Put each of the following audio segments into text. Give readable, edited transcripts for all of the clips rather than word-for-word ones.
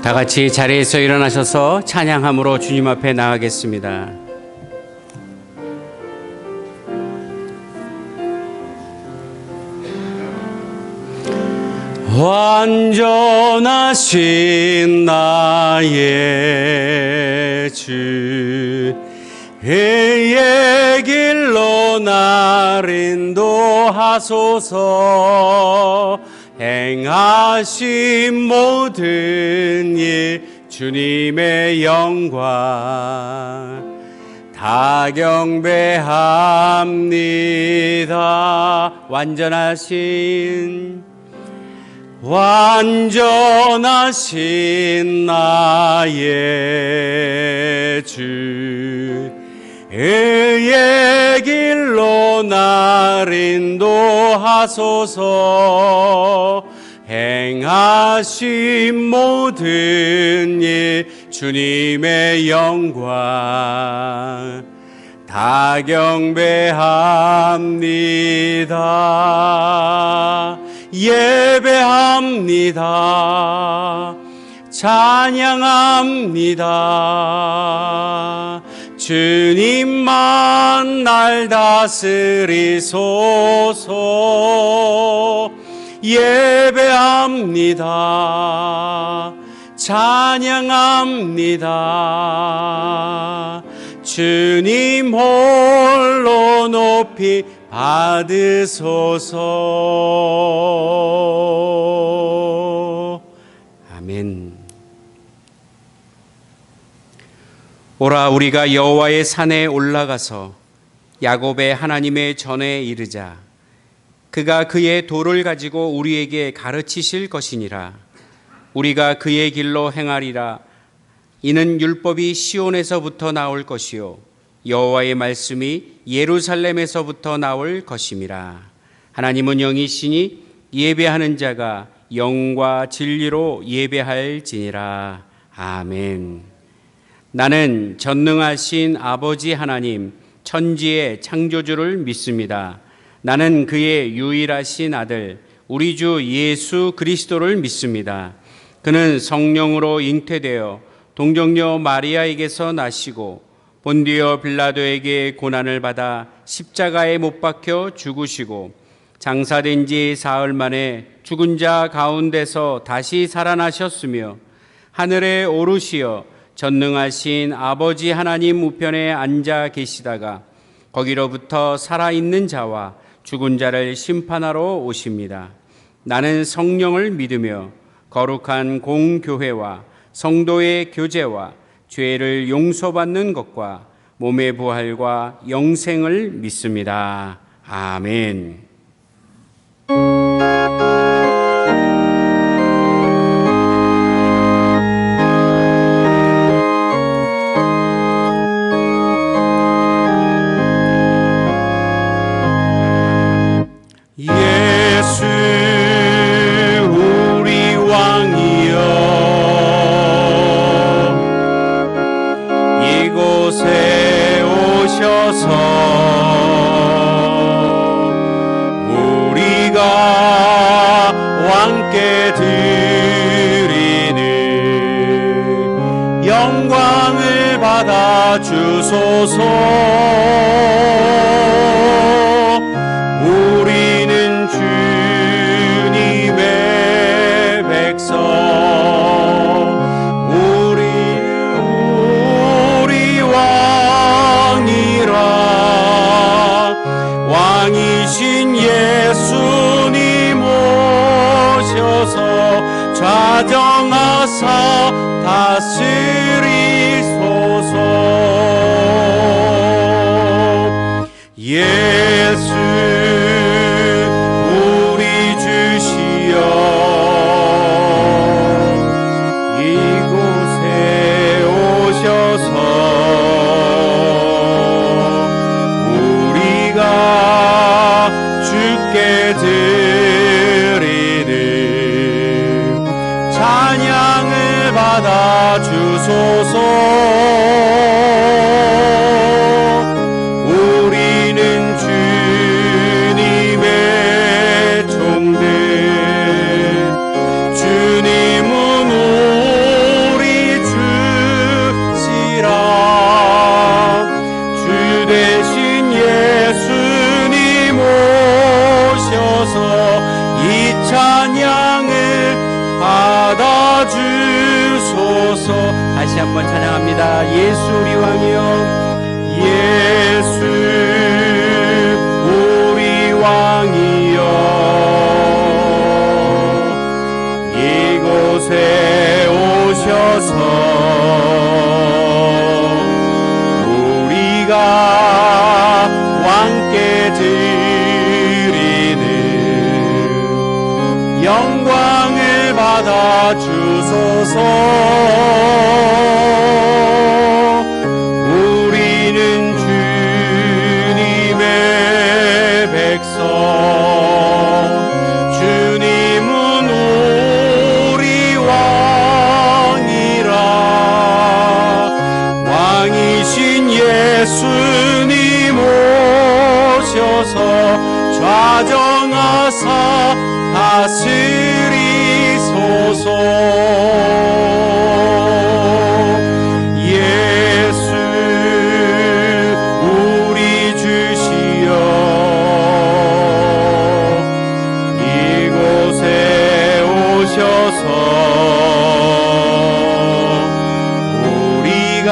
다 같이 자리에서 일어나셔서 찬양함으로 주님 앞에 나가겠습니다. 완전하신 나의 주, 그의 길로 나를 인도하소서. 행하신 모든 일 주님의 영광 다 경배합니다. 완전하신 나의 주, 그의 길로 나를 인도하소서. 행하신 모든 일 주님의 영광 다 경배합니다. 예배합니다. 찬양합니다. 주님만 날 다스리소서. 예배합니다. 찬양합니다. 주님 홀로 높이 받으소서. 아멘. 오라, 우리가 여호와의 산에 올라가서 야곱의 하나님의 전에 이르자. 그가 그의 도를 가지고 우리에게 가르치실 것이니라. 우리가 그의 길로 행하리라. 이는 율법이 시온에서부터 나올 것이요 여호와의 말씀이 예루살렘에서부터 나올 것임이라. 하나님은 영이시니 예배하는 자가 영과 진리로 예배할지니라. 아멘. 나는 전능하신 아버지 하나님, 천지의 창조주를 믿습니다. 나는 그의 유일하신 아들 우리 주 예수 그리스도를 믿습니다. 그는 성령으로 잉태되어 동정녀 마리아에게서 나시고 본디오 빌라도에게 고난을 받아 십자가에 못 박혀 죽으시고 장사된 지 사흘 만에 죽은 자 가운데서 다시 살아나셨으며 하늘에 오르시어 전능하신 아버지 하나님 우편에 앉아 계시다가 거기로부터 살아있는 자와 죽은 자를 심판하러 오십니다. 나는 성령을 믿으며 거룩한 공교회와 성도의 교제와 죄를 용서받는 것과 몸의 부활과 영생을 믿습니다. 아멘. 함께 드리는 영광을 받아 주소서. 우리는 주님의 백성, 우리 왕이라. 왕이신 예수님 오셔서 좌정하사 다스리소서. 예수 우리 주시여, 이곳에 오셔서 우리가 주께 드리는 찬양을 받아 주소서. 우리는 주님의 종들, 주님은 받아주소서. 다시 한번 찬양합니다. 예수 우리 왕이여, 예수 우리 왕이여, 이곳에 오셔서 우리가 왕께 드리는 영광을 받아 주소서. 우리는 주님의 백성, 주님은 우리 왕이라. 왕이신 예수님 오셔서 좌정하사 다스리소서. 예수 우리 주시여, 이곳에 오셔서 우리가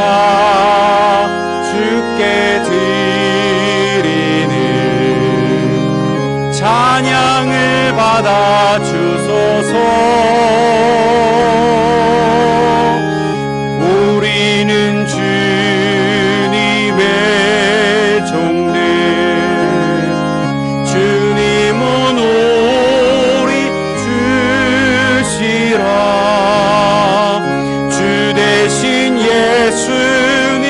주께 드리는 찬양을 받아 주소서. 우리는 주님의 종들, 주님은 우리 주시라. 주 대신 예수님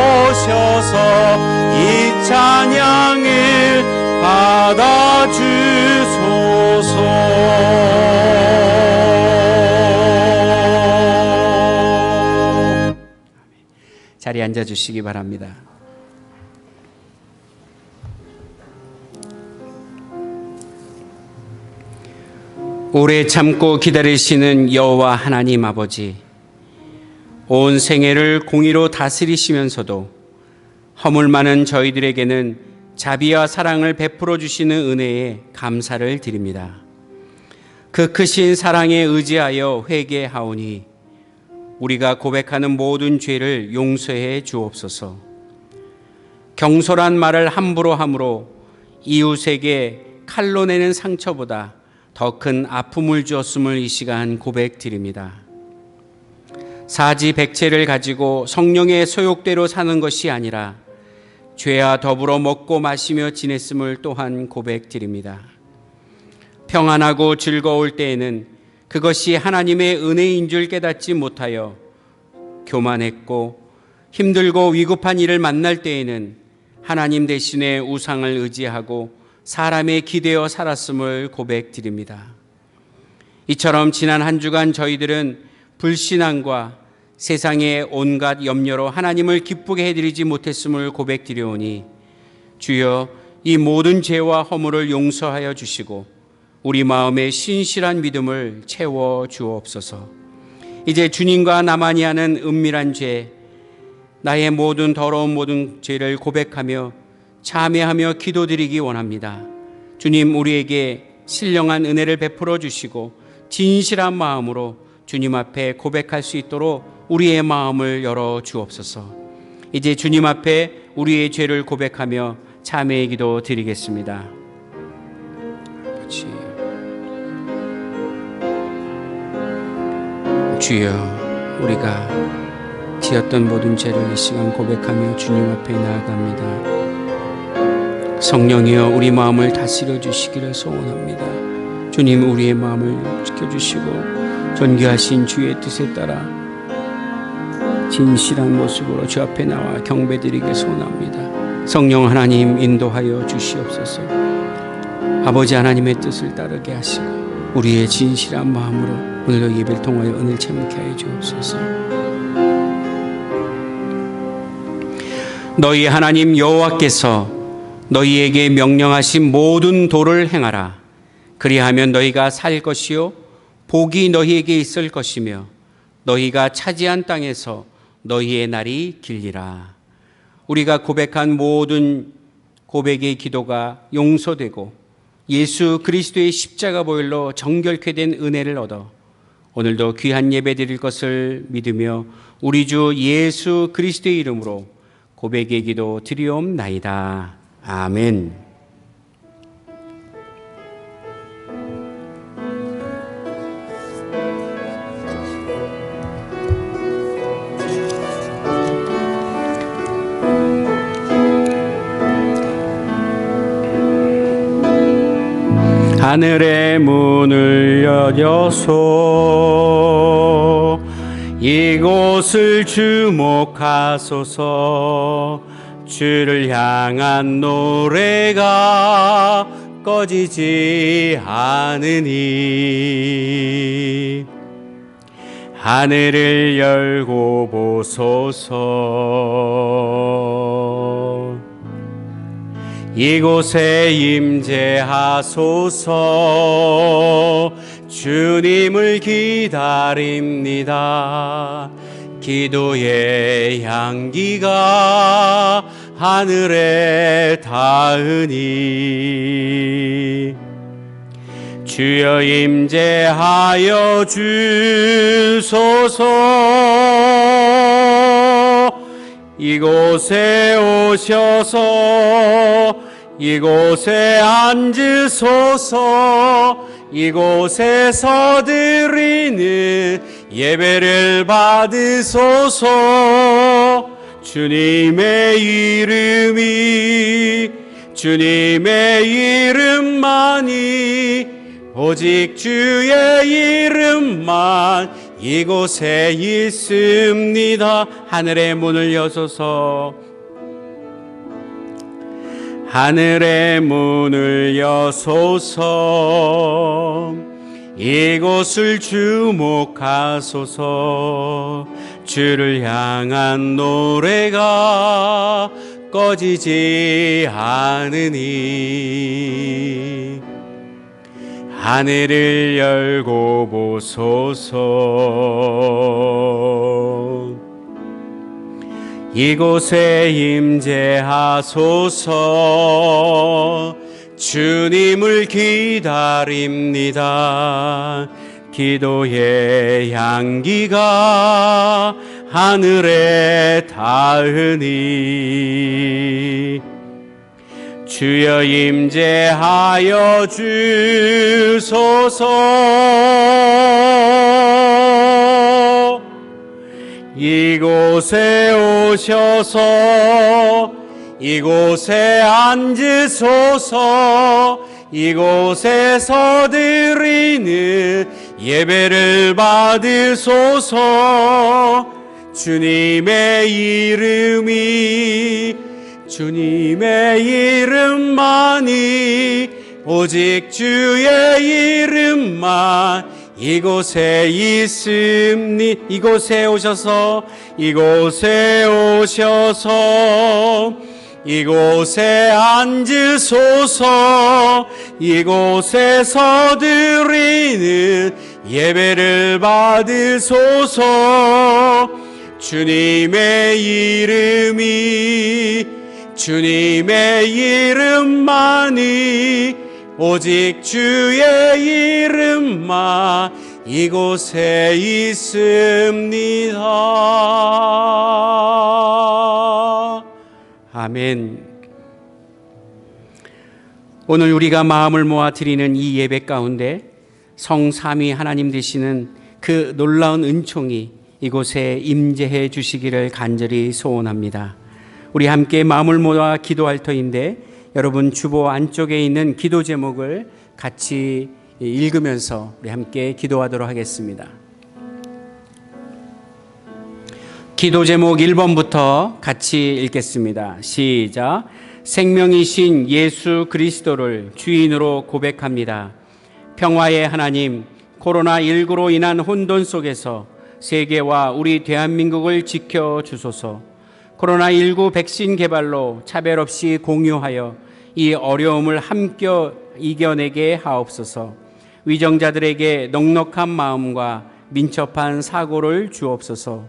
오셔서 이 찬양을 받아주소서. 자리에 앉아주시기 바랍니다. 오래 참고 기다리시는 여호와 하나님 아버지, 온 생애를 공의로 다스리시면서도 허물 많은 저희들에게는 자비와 사랑을 베풀어 주시는 은혜에 감사를 드립니다. 그 크신 사랑에 의지하여 회개하오니 우리가 고백하는 모든 죄를 용서해 주옵소서. 경솔한 말을 함부로 함으로 이웃에게 칼로 내는 상처보다 더 큰 아픔을 주었음을 이 시간 고백드립니다. 사지백체를 가지고 성령의 소욕대로 사는 것이 아니라 죄와 더불어 먹고 마시며 지냈음을 또한 고백드립니다. 평안하고 즐거울 때에는 그것이 하나님의 은혜인 줄 깨닫지 못하여 교만했고, 힘들고 위급한 일을 만날 때에는 하나님 대신에 우상을 의지하고 사람에 기대어 살았음을 고백드립니다. 이처럼 지난 한 주간 저희들은 불신앙과 세상의 온갖 염려로 하나님을 기쁘게 해드리지 못했음을 고백드려오니 주여, 이 모든 죄와 허물을 용서하여 주시고 우리 마음에 신실한 믿음을 채워 주옵소서. 이제 주님과 나만이 하는 은밀한 죄, 나의 모든 더러운 모든 죄를 고백하며 참회하며 기도드리기 원합니다. 주님, 우리에게 신령한 은혜를 베풀어 주시고 진실한 마음으로 주님 앞에 고백할 수 있도록 우리의 마음을 열어 주옵소서. 이제 주님 앞에 우리의 죄를 고백하며 참회의 기도 드리겠습니다. 아버지, 주여, 우리가 지었던 모든 죄를 이 시간 고백하며 주님 앞에 나아갑니다. 성령이여, 우리 마음을 다스려 주시기를 소원합니다. 주님, 우리의 마음을 지켜주시고 존귀하신 주의 뜻에 따라 진실한 모습으로 주 앞에 나와 경배드리길 소원합니다. 성령 하나님, 인도하여 주시옵소서. 아버지 하나님의 뜻을 따르게 하시고 우리의 진실한 마음으로 오늘도 예배를 통하여 은혜를 체험케 하여 주옵소서. 너희 하나님 여호와께서 너희에게 명령하신 모든 도를 행하라. 그리하면 너희가 살 것이요 복이 너희에게 있을 것이며 너희가 차지한 땅에서 너희의 날이 길리라. 우리가 고백한 모든 고백의 기도가 용서되고 예수 그리스도의 십자가 보혈로 정결케 된 은혜를 얻어 오늘도 귀한 예배 드릴 것을 믿으며 우리 주 예수 그리스도의 이름으로 고백의 기도 드리옵나이다. 아멘. 하늘의 문을 여셔서 이곳을 주목하소서. 주를 향한 노래가 꺼지지 않으니 하늘을 열고 보소서. 이곳에 임재하소서. 주님을 기다립니다. 기도의 향기가 하늘에 닿으니 주여 임재하여 주소서. 이곳에 오셔서 이곳에 앉으소서. 이곳에서 드리는 예배를 받으소서. 주님의 이름만이 오직 주의 이름만 이곳에 있습니다. 하늘의 문을 여소서. 하늘의 문을 여소서. 이곳을 주목하소서. 주를 향한 노래가 꺼지지 않으니 하늘을 열고 보소서. 이곳에 임재하소서. 주님을 기다립니다. 기도의 향기가 하늘에 닿으니 주여 임재하여 주소서. 이곳에 오셔서 이곳에 앉으소서. 이곳에서 드리는 예배를 받으소서. 주님의 이름만이 오직 주의 이름만 이곳에 있습니. 이곳에 오셔서 이곳에 앉으소서. 이곳에서 드리는 예배를 받으소서. 주님의 이름만이 오직 주의 이름만 이곳에 있습니다. 아멘. 오늘 우리가 마음을 모아 드리는 이 예배 가운데 성삼위 하나님 되시는 그 놀라운 은총이 이곳에 임재해 주시기를 간절히 소원합니다. 우리 함께 마음을 모아 기도할 터인데 여러분 주보 안쪽에 있는 기도 제목을 같이 읽으면서 우리 함께 기도하도록 하겠습니다. 기도 제목 1번부터 같이 읽겠습니다. 시작. 생명이신 예수 그리스도를 주인으로 고백합니다. 평화의 하나님, 코로나19로 인한 혼돈 속에서 세계와 우리 대한민국을 지켜주소서. 코로나19 백신 개발로 차별 없이 공유하여 이 어려움을 함께 이겨내게 하옵소서. 위정자들에게 넉넉한 마음과 민첩한 사고를 주옵소서.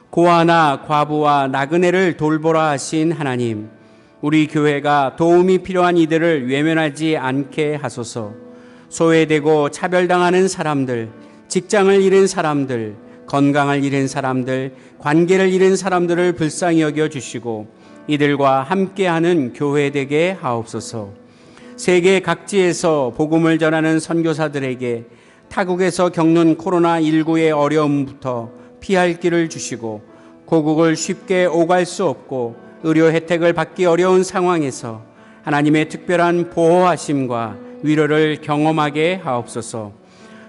고아나 과부와 나그네를 돌보라 하신 하나님, 우리 교회가 도움이 필요한 이들을 외면하지 않게 하소서. 소외되고 차별당하는 사람들, 직장을 잃은 사람들, 건강을 잃은 사람들, 관계를 잃은 사람들을 불쌍히 여겨 주시고 이들과 함께하는 교회 되게 하옵소서. 세계 각지에서 복음을 전하는 선교사들에게 타국에서 겪는 코로나19의 어려움부터 피할 길을 주시고 고국을 쉽게 오갈 수 없고 의료 혜택을 받기 어려운 상황에서 하나님의 특별한 보호하심과 위로를 경험하게 하옵소서.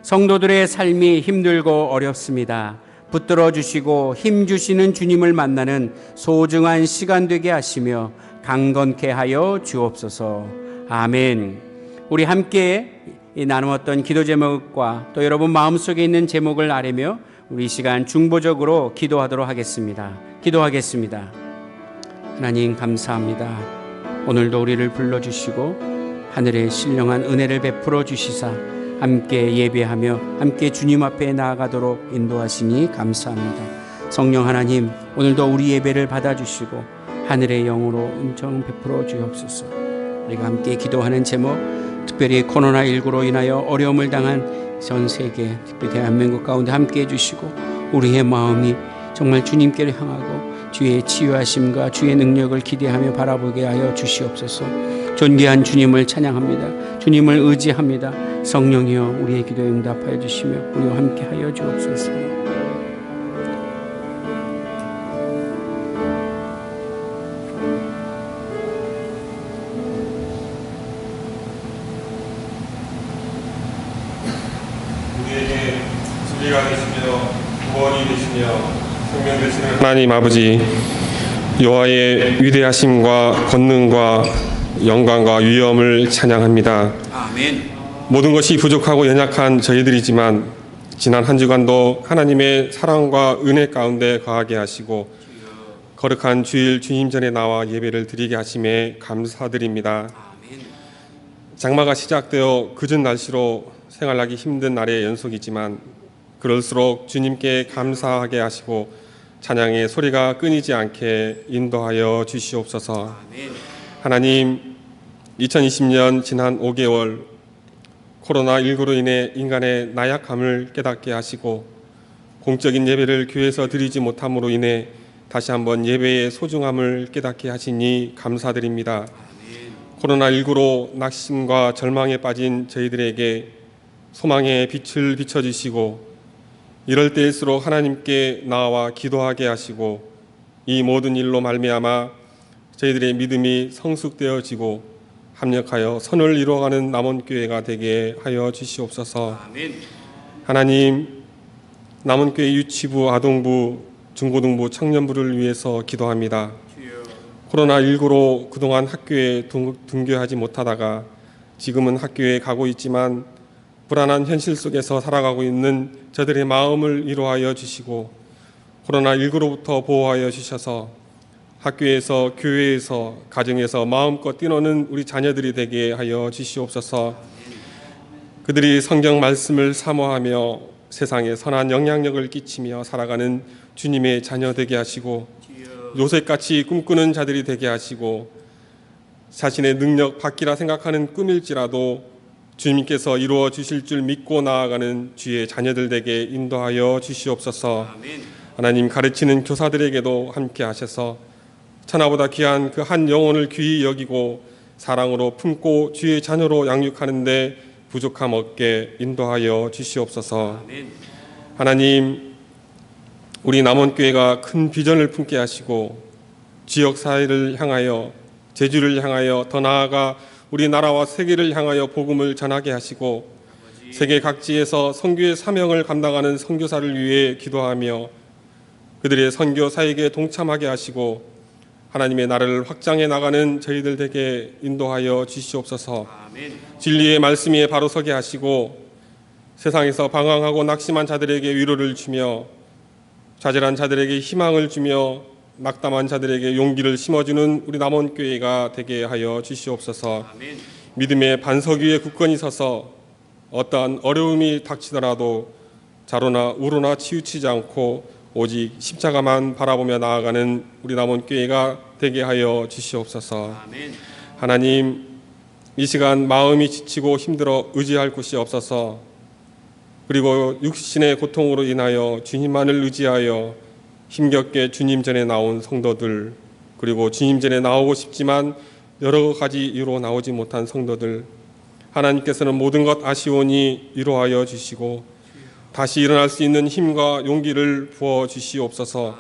성도들의 삶이 힘들고 어렵습니다. 붙들어 주시고 힘 주시는 주님을 만나는 소중한 시간 되게 하시며 강건케 하여 주옵소서. 아멘. 우리 함께 나누었던 기도 제목과 또 여러분 마음속에 있는 제목을 아뢰며 우리 이 시간 중보적으로 기도하도록 하겠습니다. 기도하겠습니다. 하나님 감사합니다. 오늘도 우리를 불러주시고 하늘의 신령한 은혜를 베풀어 주시사 함께 예배하며 함께 주님 앞에 나아가도록 인도하시니 감사합니다. 성령 하나님, 오늘도 우리 예배를 받아주시고 하늘의 영으로 은총 베풀어 주옵소서. 우리가 함께 기도하는 제목, 특별히 코로나19로 인하여 어려움을 당한 전 세계, 특별히 대한민국 가운데 함께 해주시고 우리의 마음이 정말 주님께를 향하고 주의 치유하심과 주의 능력을 기대하며 바라보게 하여 주시옵소서. 존귀한 주님을 찬양합니다. 주님을 의지합니다. 성령이여 우리의 기도에 응답하여 주시며 우리와 함께 하여 주옵소서. 우리에게 진리가 되시며 구원이 되시며 생명 되시는 하나님 아버지, 여호와의 위대하심과 권능과 영광과 위엄을 찬양합니다. 아멘. 모든 것이 부족하고 연약한 저희들이지만 지난 한 주간도 하나님의 사랑과 은혜 가운데 거하게 하시고 거룩한 주일 주님 전에 나와 예배를 드리게 하심에 감사드립니다. 장마가 시작되어 궂은 날씨로 생활하기 힘든 날의 연속이지만 그럴수록 주님께 감사하게 하시고 찬양의 소리가 끊이지 않게 인도하여 주시옵소서. 하나님, 2020년 지난 5개월 코로나19로 인해 인간의 나약함을 깨닫게 하시고 공적인 예배를 교회에서 드리지 못함으로 인해 다시 한번 예배의 소중함을 깨닫게 하시니 감사드립니다. 코로나19로 낙심과 절망에 빠진 저희들에게 소망의 빛을 비춰주시고 이럴 때일수록 하나님께 나와 기도하게 하시고 이 모든 일로 말미암아 저희들의 믿음이 성숙되어지고 합력하여 선을 이루어가는 남원교회가 되게 하여 주시옵소서. 아멘. 하나님, 남원교회 유치부, 아동부, 중고등부, 청년부를 위해서 기도합니다. 코로나19로 그동안 학교에 등교하지 못하다가 지금은 학교에 가고 있지만 불안한 현실 속에서 살아가고 있는 저들의 마음을 위로하여 주시고 코로나19로부터 보호하여 주셔서 학교에서, 교회에서, 가정에서 마음껏 뛰노는 우리 자녀들이 되게 하여 주시옵소서. 그들이 성경 말씀을 사모하며 세상에 선한 영향력을 끼치며 살아가는 주님의 자녀 되게 하시고 요셉같이 꿈꾸는 자들이 되게 하시고 자신의 능력 밖이라 생각하는 꿈일지라도 주님께서 이루어 주실 줄 믿고 나아가는 주의 자녀들 되게 인도하여 주시옵소서. 하나님, 가르치는 교사들에게도 함께 하셔서 천하보다 귀한 그 한 영혼을 귀히 여기고 사랑으로 품고 주의 자녀로 양육하는데 부족함 없게 인도하여 주시옵소서. 하나님, 우리 남원교회가 큰 비전을 품게 하시고 지역사회를 향하여, 제주를 향하여, 더 나아가 우리나라와 세계를 향하여 복음을 전하게 하시고 세계 각지에서 선교의 사명을 감당하는 선교사를 위해 기도하며 그들의 선교 사역에 동참하게 하시고 하나님의 나라를 확장해 나가는 저희들 되게 인도하여 주시옵소서. 진리의 말씀 위에 바로 서게 하시고 세상에서 방황하고 낙심한 자들에게 위로를 주며 좌절한 자들에게 희망을 주며 낙담한 자들에게 용기를 심어주는 우리 남원교회가 되게 하여 주시옵소서. 믿음의 반석 위에 굳건히 서서 어떠한 어려움이 닥치더라도 좌로나 우로나 치우치지 않고 오직 십자가만 바라보며 나아가는 우리 남원교회가 되게 하여 주시옵소서. 하나님, 이 시간 마음이 지치고 힘들어 의지할 곳이 없어서, 그리고 육신의 고통으로 인하여 주님만을 의지하여 힘겹게 주님 전에 나온 성도들, 그리고 주님 전에 나오고 싶지만 여러 가지 이유로 나오지 못한 성도들, 하나님께서는 모든 것 아시오니 위로하여 주시고 다시 일어날 수 있는 힘과 용기를 부어 주시옵소서.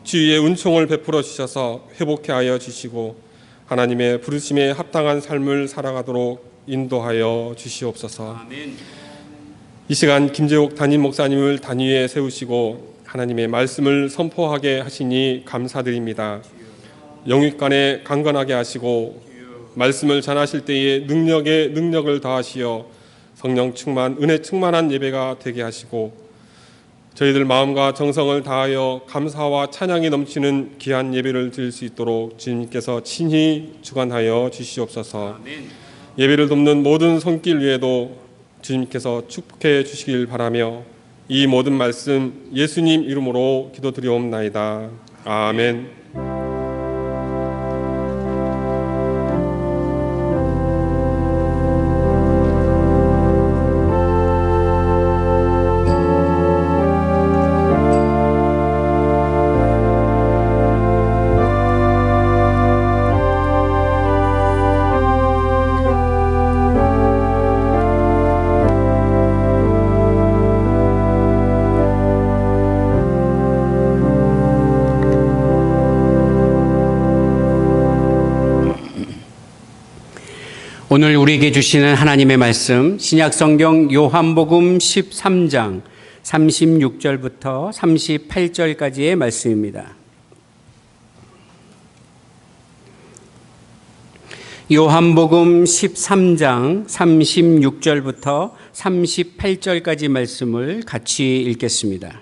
주위의 은총을 베풀어 주셔서 회복해 하여 주시고 하나님의 부르심에 합당한 삶을 살아가도록 인도하여 주시옵소서. 이 시간 김재옥 담임 목사님을 단위에 세우시고 하나님의 말씀을 선포하게 하시니 감사드립니다. 영육간에 강건하게 하시고 말씀을 전하실 때에 능력에 능력을 더하시어 성령 충만, 은혜 충만한 예배가 되게 하시고 저희들 마음과 정성을 다하여 감사와 찬양이 넘치는 귀한 예배를 드릴 수 있도록 주님께서 친히 주관하여 주시옵소서. 예배를 돕는 모든 손길 위에도 주님께서 축복해 주시길 바라며 이 모든 말씀 예수님 이름으로 기도드리옵나이다. 아멘. 오늘 우리에게 주시는 하나님의 말씀, 신약성경 요한복음 13장 36절부터 38절까지의 말씀입니다. 요한복음 13장 36절부터 38절까지 말씀을 같이 읽겠습니다.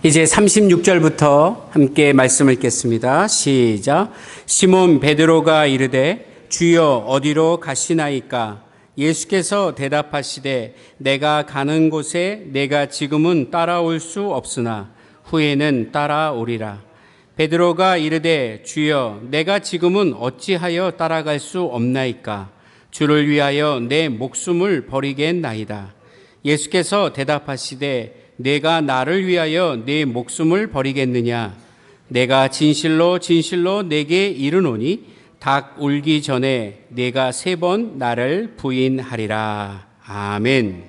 이제 36절부터 함께 말씀을 읽겠습니다. 시작. 시몬 베드로가 이르되 주여 어디로 가시나이까? 예수께서 대답하시되 내가 가는 곳에 내가 지금은 따라올 수 없으나 후에는 따라오리라. 베드로가 이르되 주여 내가 지금은 어찌하여 따라갈 수 없나이까? 주를 위하여 내 목숨을 버리겠나이다. 예수께서 대답하시되 내가 나를 위하여 내 목숨을 버리겠느냐? 내가 진실로 진실로 내게 이르노니 닭 울기 전에 내가 3번 나를 부인하리라. 아멘.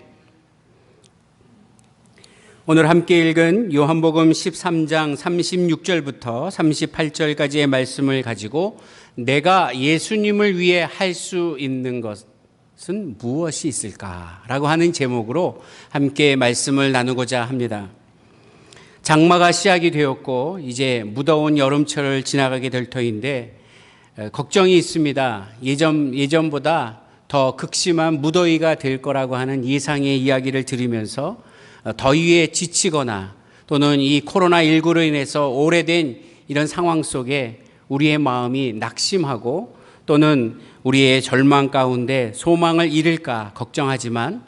오늘 함께 읽은 요한복음 13장 36절부터 38절까지의 말씀을 가지고 내가 예수님을 위해 할 수 있는 것은 무엇이 있을까라고 하는 제목으로 함께 말씀을 나누고자 합니다. 장마가 시작이 되었고 이제 무더운 여름철을 지나가게 될 터인데 걱정이 있습니다. 예전보다 더 극심한 무더위가 될 거라고 하는 예상의 이야기를 들으면서 더위에 지치거나 또는 이 코로나19로 인해서 오래된 이런 상황 속에 우리의 마음이 낙심하고 또는 우리의 절망 가운데 소망을 잃을까 걱정하지만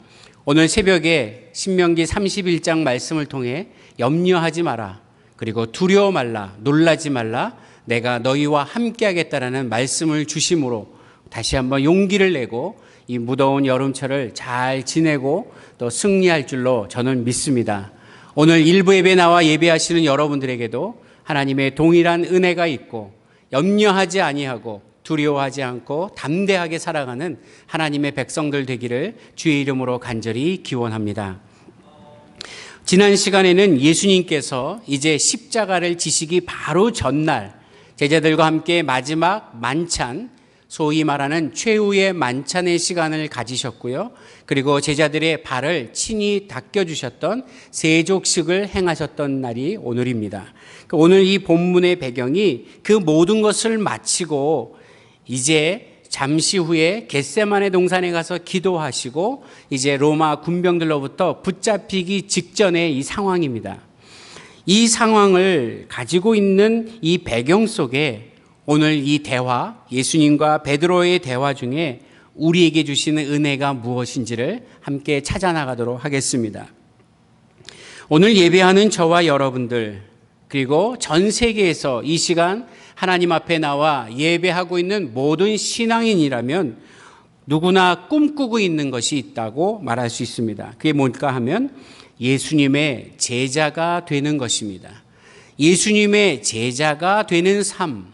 오늘 새벽에 신명기 31장 말씀을 통해 염려하지 마라, 그리고 두려워 말라, 놀라지 말라, 내가 너희와 함께 하겠다라는 말씀을 주심으로 다시 한번 용기를 내고 이 무더운 여름철을 잘 지내고 또 승리할 줄로 저는 믿습니다. 오늘 일부 예배 나와 예배하시는 여러분들에게도 하나님의 동일한 은혜가 있고 염려하지 아니하고 두려워하지 않고 담대하게 살아가는 하나님의 백성들 되기를 주의 이름으로 간절히 기원합니다. 지난 시간에는 예수님께서 이제 십자가를 지시기 바로 전날 제자들과 함께 마지막 만찬, 소위 말하는 최후의 만찬의 시간을 가지셨고요. 그리고 제자들의 발을 친히 닦여주셨던 세족식을 행하셨던 날이 오늘입니다. 오늘 이 본문의 배경이 그 모든 것을 마치고 이제 잠시 후에 겟세마네 동산에 가서 기도하시고 이제 로마 군병들로부터 붙잡히기 직전의 이 상황입니다. 이 상황을 가지고 있는 이 배경 속에 오늘 이 대화, 예수님과 베드로의 대화 중에 우리에게 주시는 은혜가 무엇인지를 함께 찾아나가도록 하겠습니다. 오늘 예배하는 저와 여러분들, 그리고 전 세계에서 이 시간 하나님 앞에 나와 예배하고 있는 모든 신앙인이라면 누구나 꿈꾸고 있는 것이 있다고 말할 수 있습니다. 그게 뭘까 하면 예수님의 제자가 되는 것입니다. 예수님의 제자가 되는 삶,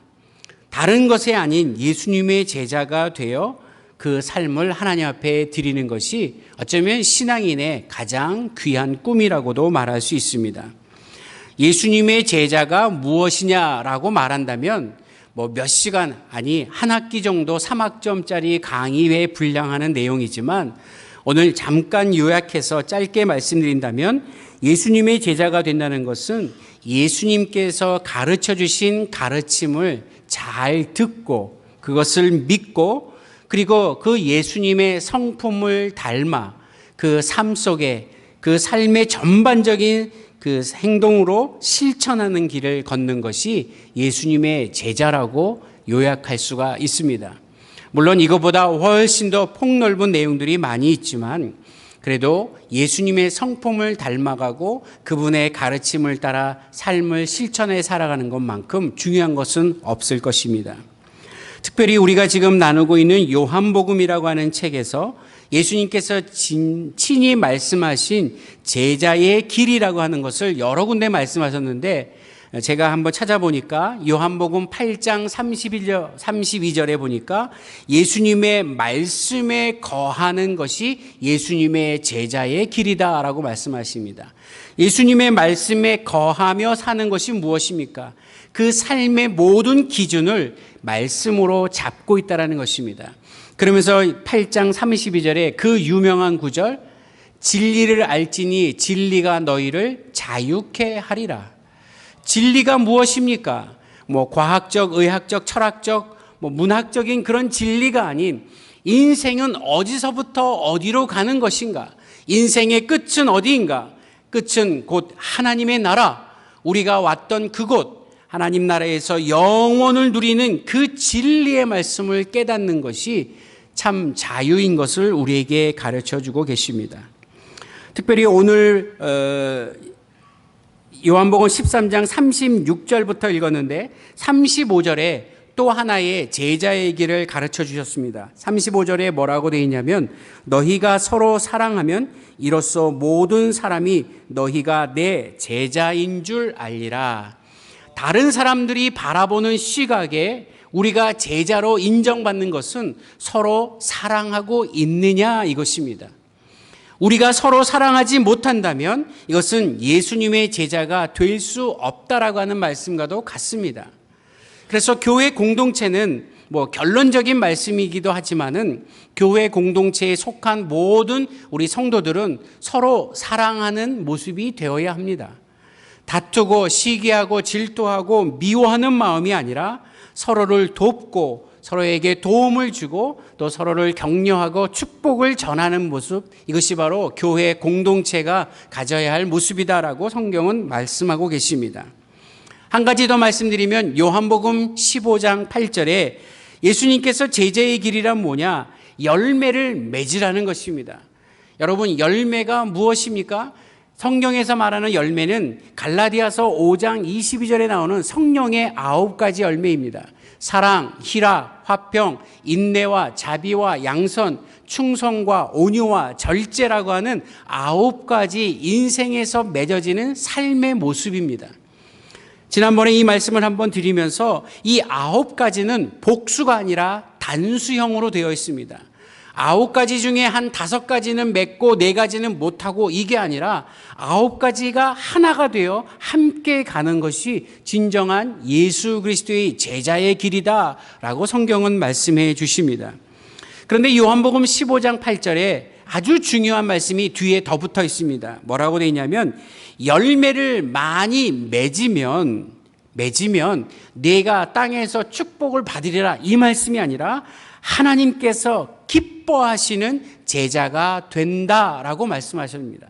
다른 것이 아닌 예수님의 제자가 되어 그 삶을 하나님 앞에 드리는 것이 어쩌면 신앙인의 가장 귀한 꿈이라고도 말할 수 있습니다. 예수님의 제자가 무엇이냐라고 말한다면 몇 시간, 아니 한 학기 정도 3학점짜리 강의에 분량하는 내용이지만 오늘 잠깐 요약해서 짧게 말씀드린다면 예수님의 제자가 된다는 것은 예수님께서 가르쳐 주신 가르침을 잘 듣고 그것을 믿고 그리고 그 예수님의 성품을 닮아 그 삶 속에 그 삶의 전반적인 그 행동으로 실천하는 길을 걷는 것이 예수님의 제자라고 요약할 수가 있습니다. 물론 이것보다 훨씬 더 폭넓은 내용들이 많이 있지만 그래도 예수님의 성품을 닮아가고 그분의 가르침을 따라 삶을 실천해 살아가는 것만큼 중요한 것은 없을 것입니다. 특별히 우리가 지금 나누고 있는 요한복음이라고 하는 책에서 예수님께서 친히 말씀하신 제자의 길이라고 하는 것을 여러 군데 말씀하셨는데 제가 한번 찾아보니까 요한복음 8장 32절에 보니까 예수님의 말씀에 거하는 것이 예수님의 제자의 길이다라고 말씀하십니다. 예수님의 말씀에 거하며 사는 것이 무엇입니까? 그 삶의 모든 기준을 말씀으로 잡고 있다는 것입니다. 그러면서 8장 32절에 그 유명한 구절, 진리를 알지니 진리가 너희를 자유케 하리라. 진리가 무엇입니까? 과학적, 의학적, 철학적, 문학적인 그런 진리가 아닌 인생은 어디서부터 어디로 가는 것인가? 인생의 끝은 어디인가? 끝은 곧 하나님의 나라, 우리가 왔던 그곳, 하나님 나라에서 영원을 누리는 그 진리의 말씀을 깨닫는 것이 참 자유인 것을 우리에게 가르쳐주고 계십니다. 특별히 오늘 요한복음 13장 36절부터 읽었는데 35절에 또 하나의 제자의 길을 가르쳐 주셨습니다. 35절에 뭐라고 되어 있냐면 너희가 서로 사랑하면 이로써 모든 사람이 너희가 내 제자인 줄 알리라. 다른 사람들이 바라보는 시각에 우리가 제자로 인정받는 것은 서로 사랑하고 있느냐 이것입니다. 우리가 서로 사랑하지 못한다면 이것은 예수님의 제자가 될 수 없다라고 하는 말씀과도 같습니다. 그래서 교회 공동체는 결론적인 말씀이기도 하지만은 교회 공동체에 속한 모든 우리 성도들은 서로 사랑하는 모습이 되어야 합니다. 다투고 시기하고 질투하고 미워하는 마음이 아니라 서로를 돕고 서로에게 도움을 주고 또 서로를 격려하고 축복을 전하는 모습, 이것이 바로 교회 공동체가 가져야 할 모습이다라고 성경은 말씀하고 계십니다. 한 가지 더 말씀드리면 요한복음 15장 8절에 예수님께서 제자의 길이란 뭐냐? 열매를 맺으라는 것입니다. 여러분, 열매가 무엇입니까? 성경에서 말하는 열매는 갈라디아서 5장 22절에 나오는 성령의 9가지 열매입니다. 사랑, 희락, 화평, 인내와 자비와 양선, 충성과 온유와 절제라고 하는 9가지 인생에서 맺어지는 삶의 모습입니다. 지난번에 이 말씀을 한번 드리면서 이 9가지는 복수가 아니라 단수형으로 되어 있습니다. 9가지 중에 한 5가지는 맺고 4가지는 못하고 이게 아니라 9가지가 하나가 되어 함께 가는 것이 진정한 예수 그리스도의 제자의 길이다라고 성경은 말씀해 주십니다. 그런데 요한복음 15장 8절에 아주 중요한 말씀이 뒤에 더 붙어 있습니다. 뭐라고 되어 있냐면 열매를 많이 맺으면 내가 땅에서 축복을 받으리라, 이 말씀이 아니라 하나님께서 기뻐하시는 제자가 된다라고 말씀하십니다.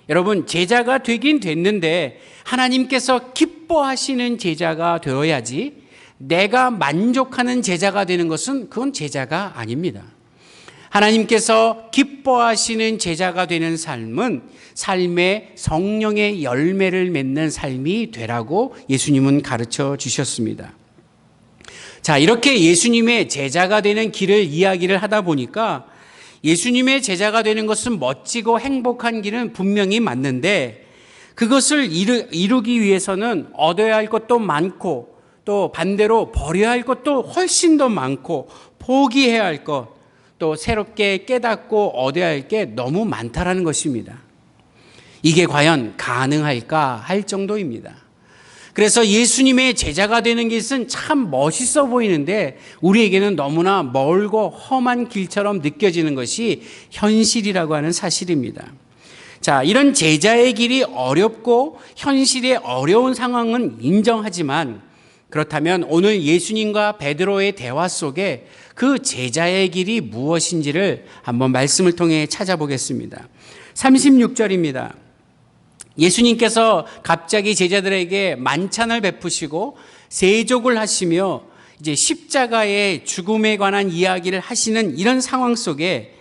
여러분, 제자가 되긴 됐는데 하나님께서 기뻐하시는 제자가 되어야지 내가 만족하는 제자가 되는 것은 그건 제자가 아닙니다. 하나님께서 기뻐하시는 제자가 되는 삶은 삶의 성령의 열매를 맺는 삶이 되라고 예수님은 가르쳐 주셨습니다. 자, 이렇게 예수님의 제자가 되는 길을 이야기를 하다 보니까 예수님의 제자가 되는 것은 멋지고 행복한 길은 분명히 맞는데 그것을 이루기 위해서는 얻어야 할 것도 많고 또 반대로 버려야 할 것도 훨씬 더 많고 포기해야 할 것, 또 새롭게 깨닫고 얻어야 할 게 너무 많다라는 것입니다. 이게 과연 가능할까 할 정도입니다. 그래서 예수님의 제자가 되는 것은 참 멋있어 보이는데 우리에게는 너무나 멀고 험한 길처럼 느껴지는 것이 현실이라고 하는 사실입니다. 자, 이런 제자의 길이 어렵고 현실의 어려운 상황은 인정하지만 그렇다면 오늘 예수님과 베드로의 대화 속에 그 제자의 길이 무엇인지를 한번 말씀을 통해 찾아보겠습니다. 36절입니다. 예수님께서 갑자기 제자들에게 만찬을 베푸시고 세족을 하시며 이제 십자가의 죽음에 관한 이야기를 하시는 이런 상황 속에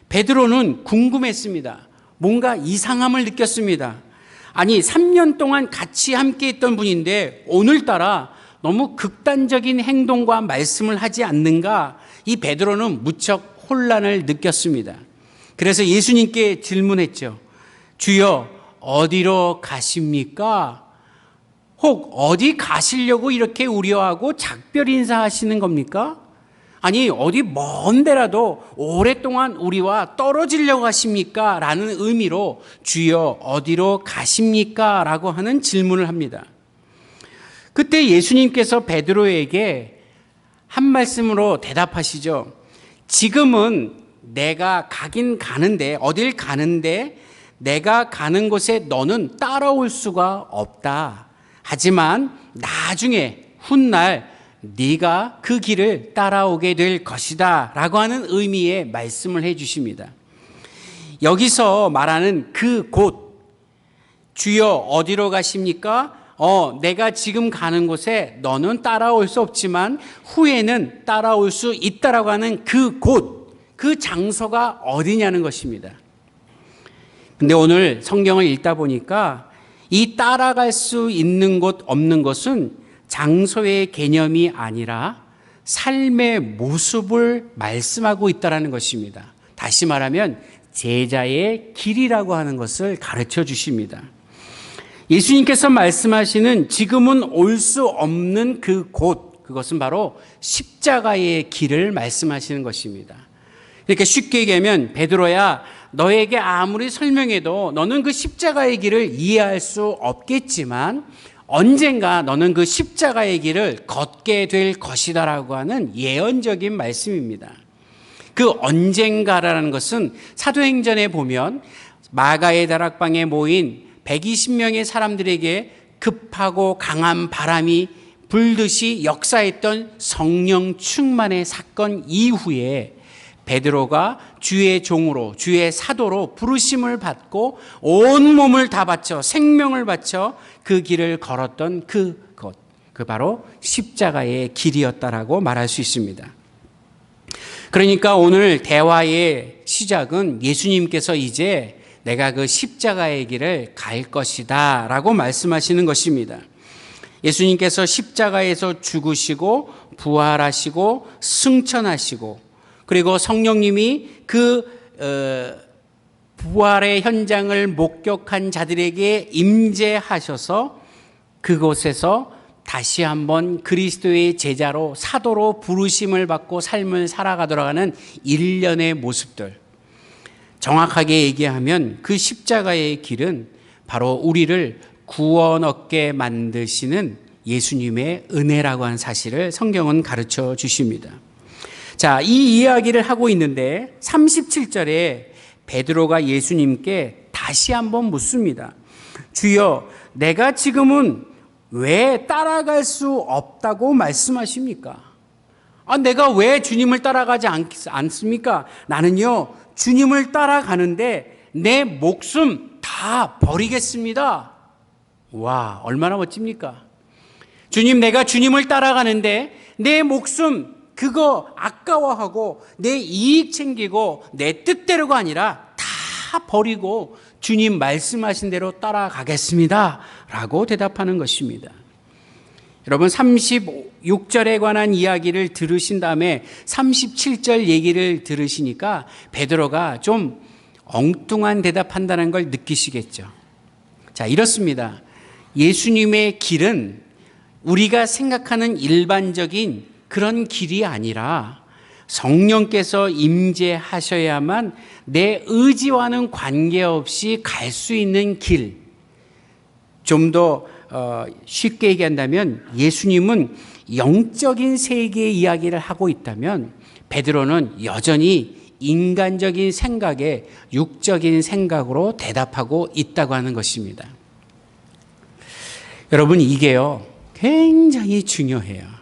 베드로는 궁금했습니다. 뭔가 이상함을 느꼈습니다. 아니 3년 동안 같이 함께 했던 분인데 오늘따라 너무 극단적인 행동과 말씀을 하지 않는가? 이 베드로는 무척 혼란을 느꼈습니다. 그래서 예수님께 질문했죠. 주여, 어디로 가십니까? 혹 어디 가시려고 이렇게 우려하고 작별 인사하시는 겁니까? 아니 어디 먼 데라도 오랫동안 우리와 떨어지려고 하십니까? 라는 의미로 주여 어디로 가십니까? 라고 하는 질문을 합니다. 그때 예수님께서 베드로에게 한 말씀으로 대답하시죠. 지금은 내가 가긴 가는데 어딜 가는데 내가 가는 곳에 너는 따라올 수가 없다. 하지만 나중에 훗날 네가 그 길을 따라오게 될 것이다 라고 하는 의미의 말씀을 해 주십니다. 여기서 말하는 그 곳, 주여 어디로 가십니까? 내가 지금 가는 곳에 너는 따라올 수 없지만 후에는 따라올 수 있다라고 하는 그 곳, 그 장소가 어디냐는 것입니다. 근데 오늘 성경을 읽다 보니까 이 따라갈 수 있는 곳 없는 것은 장소의 개념이 아니라 삶의 모습을 말씀하고 있다는 것입니다. 다시 말하면 제자의 길이라고 하는 것을 가르쳐 주십니다. 예수님께서 말씀하시는 지금은 올 수 없는 그 곳, 그것은 바로 십자가의 길을 말씀하시는 것입니다. 이렇게 쉽게 얘기하면 베드로야, 너에게 아무리 설명해도 너는 그 십자가의 길을 이해할 수 없겠지만 언젠가 너는 그 십자가의 길을 걷게 될 것이다라고 하는 예언적인 말씀입니다. 그 언젠가라는 것은 사도행전에 보면 마가의 다락방에 모인 120명의 사람들에게 급하고 강한 바람이 불듯이 역사했던 성령 충만의 사건 이후에 베드로가 주의 종으로, 주의 사도로 부르심을 받고 온 몸을 다 바쳐 생명을 바쳐 그 길을 걸었던 그곳, 그 바로 십자가의 길이었다라고 말할 수 있습니다. 그러니까 오늘 대화의 시작은 예수님께서 이제 내가 그 십자가의 길을 갈 것이다 라고 말씀하시는 것입니다. 예수님께서 십자가에서 죽으시고 부활하시고 승천하시고 그리고 성령님이 그 부활의 현장을 목격한 자들에게 임재하셔서 그곳에서 다시 한번 그리스도의 제자로 사도로 부르심을 받고 삶을 살아가도록 하는 일련의 모습들, 정확하게 얘기하면 그 십자가의 길은 바로 우리를 구원 얻게 만드시는 예수님의 은혜라고 하는 사실을 성경은 가르쳐 주십니다. 자, 이 이야기를 하고 있는데 37절에 베드로가 예수님께 다시 한번 묻습니다. 주여, 내가 지금은 왜 따라갈 수 없다고 말씀하십니까? 내가 왜 주님을 따라가지 않습니까? 나는요, 주님을 따라가는데 내 목숨 다 버리겠습니다. 와, 얼마나 멋집니까? 주님, 내가 주님을 따라가는데 내 목숨 그거 아까워하고 내 이익 챙기고 내 뜻대로가 아니라 다 버리고 주님 말씀하신 대로 따라가겠습니다 라고 대답하는 것입니다. 여러분 36절에 관한 이야기를 들으신 다음에 37절 얘기를 들으시니까 베드로가 좀 엉뚱한 대답한다는 걸 느끼시겠죠. 자, 이렇습니다. 예수님의 길은 우리가 생각하는 일반적인 그런 길이 아니라 성령께서 임재하셔야만 내 의지와는 관계없이 갈 수 있는 길. 좀 더 쉽게 얘기한다면 예수님은 영적인 세계의 이야기를 하고 있다면 베드로는 여전히 인간적인 생각에 육적인 생각으로 대답하고 있다고 하는 것입니다. 여러분, 이게요 굉장히 중요해요.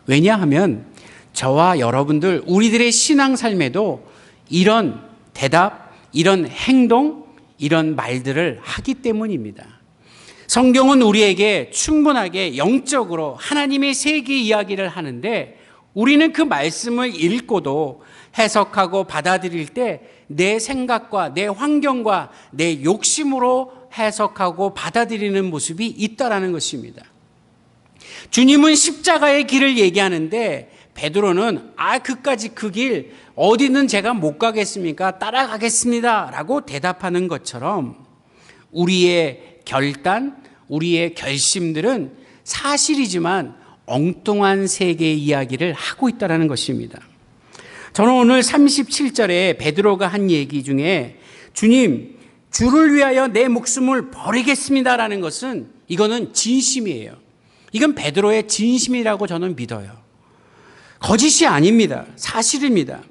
왜냐하면 저와 여러분들 우리들의 신앙 삶에도 이런 대답, 이런 행동, 이런 말들을 하기 때문입니다. 성경은 우리에게 충분하게 영적으로 하나님의 세계 이야기를 하는데 우리는 그 말씀을 읽고도 해석하고 받아들일 때 내 생각과 내 환경과 내 욕심으로 해석하고 받아들이는 모습이 있다라는 것입니다. 주님은 십자가의 길을 얘기하는데 베드로는 그까지 그 길 어디는 제가 못 가겠습니까? 따라가겠습니다 라고 대답하는 것처럼 우리의 결단, 우리의 결심들은 사실이지만 엉뚱한 세계의 이야기를 하고 있다는 것입니다. 저는 오늘 37절에 베드로가 한 얘기 중에 주님, 주를 위하여 내 목숨을 버리겠습니다라는 것은 이거는 진심이에요. 이건 베드로의 진심이라고 저는 믿어요. 거짓이 아닙니다. 사실입니다.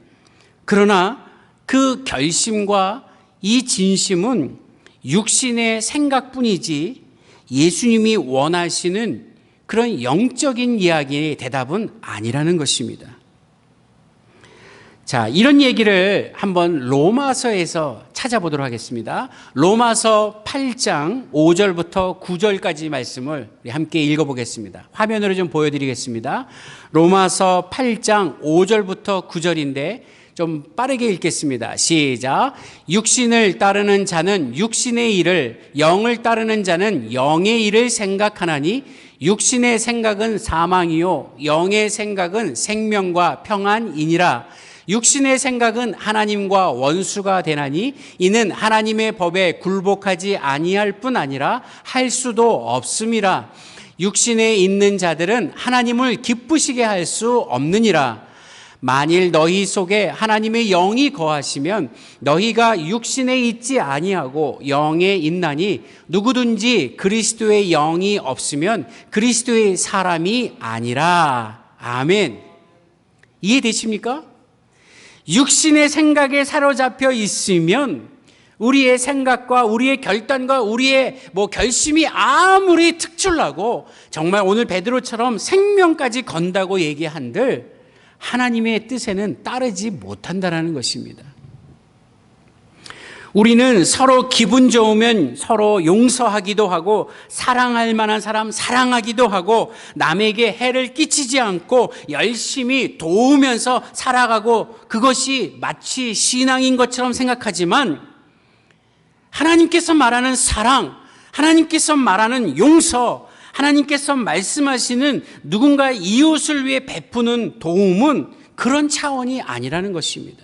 그러나 그 결심과 이 진심은 육신의 생각뿐이지 예수님이 원하시는 그런 영적인 이야기의 대답은 아니라는 것입니다. 자, 이런 얘기를 한번 로마서에서 찾아보도록 하겠습니다. 로마서 8장 5절부터 9절까지 말씀을 우리 함께 읽어보겠습니다. 화면으로 좀 보여드리겠습니다. 로마서 8장 5절부터 9절인데 좀 빠르게 읽겠습니다. 시작. 육신을 따르는 자는 육신의 일을, 영을 따르는 자는 영의 일을 생각하나니 육신의 생각은 사망이요 영의 생각은 생명과 평안이니라. 육신의 생각은 하나님과 원수가 되나니 이는 하나님의 법에 굴복하지 아니할 뿐 아니라 할 수도 없음이라. 육신에 있는 자들은 하나님을 기쁘시게 할 수 없느니라. 만일 너희 속에 하나님의 영이 거하시면 너희가 육신에 있지 아니하고 영에 있나니 누구든지 그리스도의 영이 없으면 그리스도의 사람이 아니라. 아멘. 이해되십니까? 육신의 생각에 사로잡혀 있으면 우리의 생각과 우리의 결단과 우리의 결심이 아무리 특출나고 정말 오늘 베드로처럼 생명까지 건다고 얘기한들 하나님의 뜻에는 따르지 못한다는 것입니다. 우리는 서로 기분 좋으면 서로 용서하기도 하고 사랑할 만한 사람 사랑하기도 하고 남에게 해를 끼치지 않고 열심히 도우면서 살아가고 그것이 마치 신앙인 것처럼 생각하지만 하나님께서 말하는 사랑, 하나님께서 말하는 용서, 하나님께서 말씀하시는 누군가 이웃을 위해 베푸는 도움은 그런 차원이 아니라는 것입니다.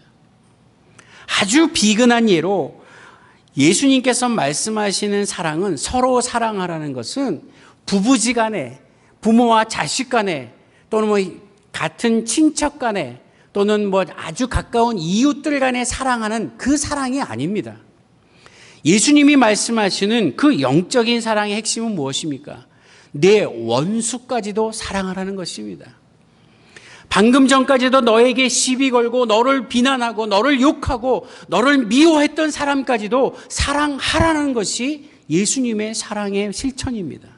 아주 비근한 예로 예수님께서 말씀하시는 사랑은 서로 사랑하라는 것은 부부지간에 부모와 자식 간에 또는 같은 친척 간에 또는 아주 가까운 이웃들 간에 사랑하는 그 사랑이 아닙니다. 예수님이 말씀하시는 그 영적인 사랑의 핵심은 무엇입니까? 내 원수까지도 사랑하라는 것입니다. 방금 전까지도 너에게 시비 걸고 너를 비난하고 너를 욕하고 너를 미워했던 사람까지도 사랑하라는 것이 예수님의 사랑의 실천입니다.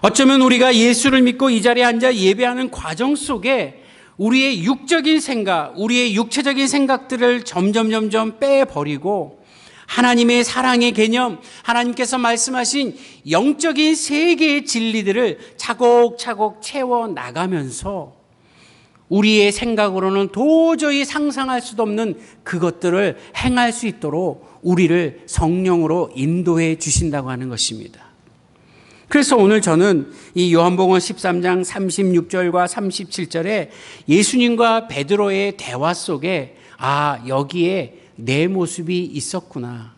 어쩌면 우리가 예수를 믿고 이 자리에 앉아 예배하는 과정 속에 우리의 육적인 생각, 우리의 육체적인 생각들을 점점 빼버리고 하나님의 사랑의 개념, 하나님께서 말씀하신 영적인 세계의 진리들을 차곡차곡 채워나가면서 우리의 생각으로는 도저히 상상할 수도 없는 그것들을 행할 수 있도록 우리를 성령으로 인도해 주신다고 하는 것입니다. 그래서 오늘 저는 이 요한복음 13장 36절과 37절에 예수님과 베드로의 대화 속에 여기에 내 모습이 있었구나.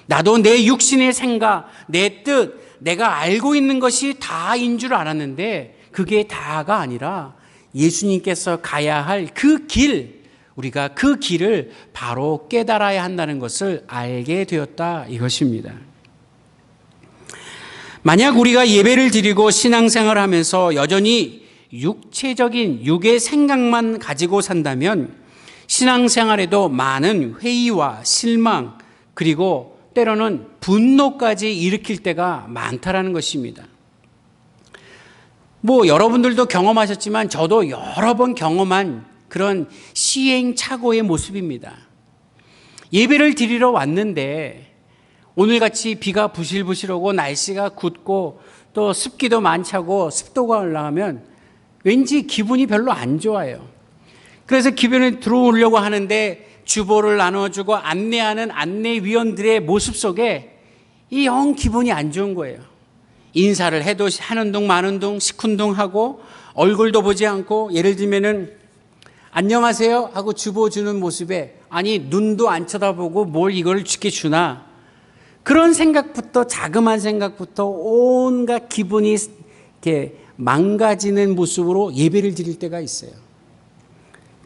나도 내 육신의 생각, 내 뜻, 내가 알고 있는 것이 다인 줄 알았는데 그게 다가 아니라 예수님께서 가야 할 그 길, 우리가 그 길을 바로 깨달아야 한다는 것을 알게 되었다 이것입니다. 만약 우리가 예배를 드리고 신앙생활을 하면서 여전히 육체적인 육의 생각만 가지고 산다면 신앙생활에도 많은 회의와 실망 그리고 때로는 분노까지 일으킬 때가 많다라는 것입니다. 여러분들도 경험하셨지만 저도 여러 번 경험한 그런 시행착오의 모습입니다. 예배를 드리러 왔는데 오늘같이 비가 부실부실 오고 날씨가 굳고 또 습기도 많차고 습도가 올라가면 왠지 기분이 별로 안 좋아요. 그래서 기분에 들어오려고 하는데 주보를 나눠주고 안내하는 안내위원들의 모습 속에 이 영 기분이 안 좋은 거예요. 인사를 해도 하는 둥 마는 둥 시큰둥하고 얼굴도 보지 않고 예를 들면은 안녕하세요 하고 주보 주는 모습에 눈도 안 쳐다보고 뭘 이걸 주게 주나 그런 생각부터 자그마한 생각부터 온갖 기분이 이렇게 망가지는 모습으로 예배를 드릴 때가 있어요.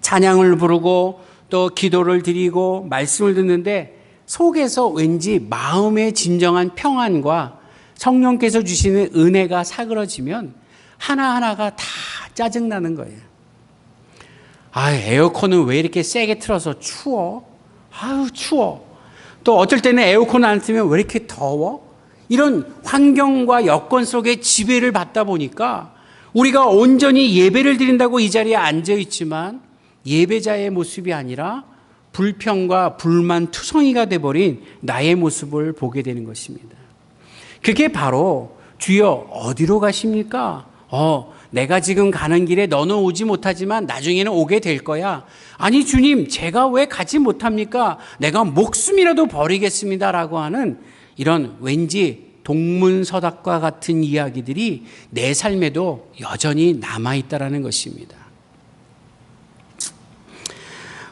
찬양을 부르고 또 기도를 드리고 말씀을 듣는데 속에서 왠지 마음의 진정한 평안과 성령께서 주시는 은혜가 사그러지면 하나하나가 다 짜증나는 거예요. 에어컨은 왜 이렇게 세게 틀어서 추워? 추워. 또 어쩔 때는 에어컨 안 틀면 왜 이렇게 더워? 이런 환경과 여건 속에 지배를 받다 보니까 우리가 온전히 예배를 드린다고 이 자리에 앉아 있지만 예배자의 모습이 아니라 불평과 불만 투성이가 돼버린 나의 모습을 보게 되는 것입니다. 그게 바로 주여 어디로 가십니까? 내가 지금 가는 길에 너는 오지 못하지만 나중에는 오게 될 거야. 아니 주님 제가 왜 가지 못합니까? 내가 목숨이라도 버리겠습니다 라고 하는 이런 왠지 동문서답과 같은 이야기들이 내 삶에도 여전히 남아있다는 것입니다.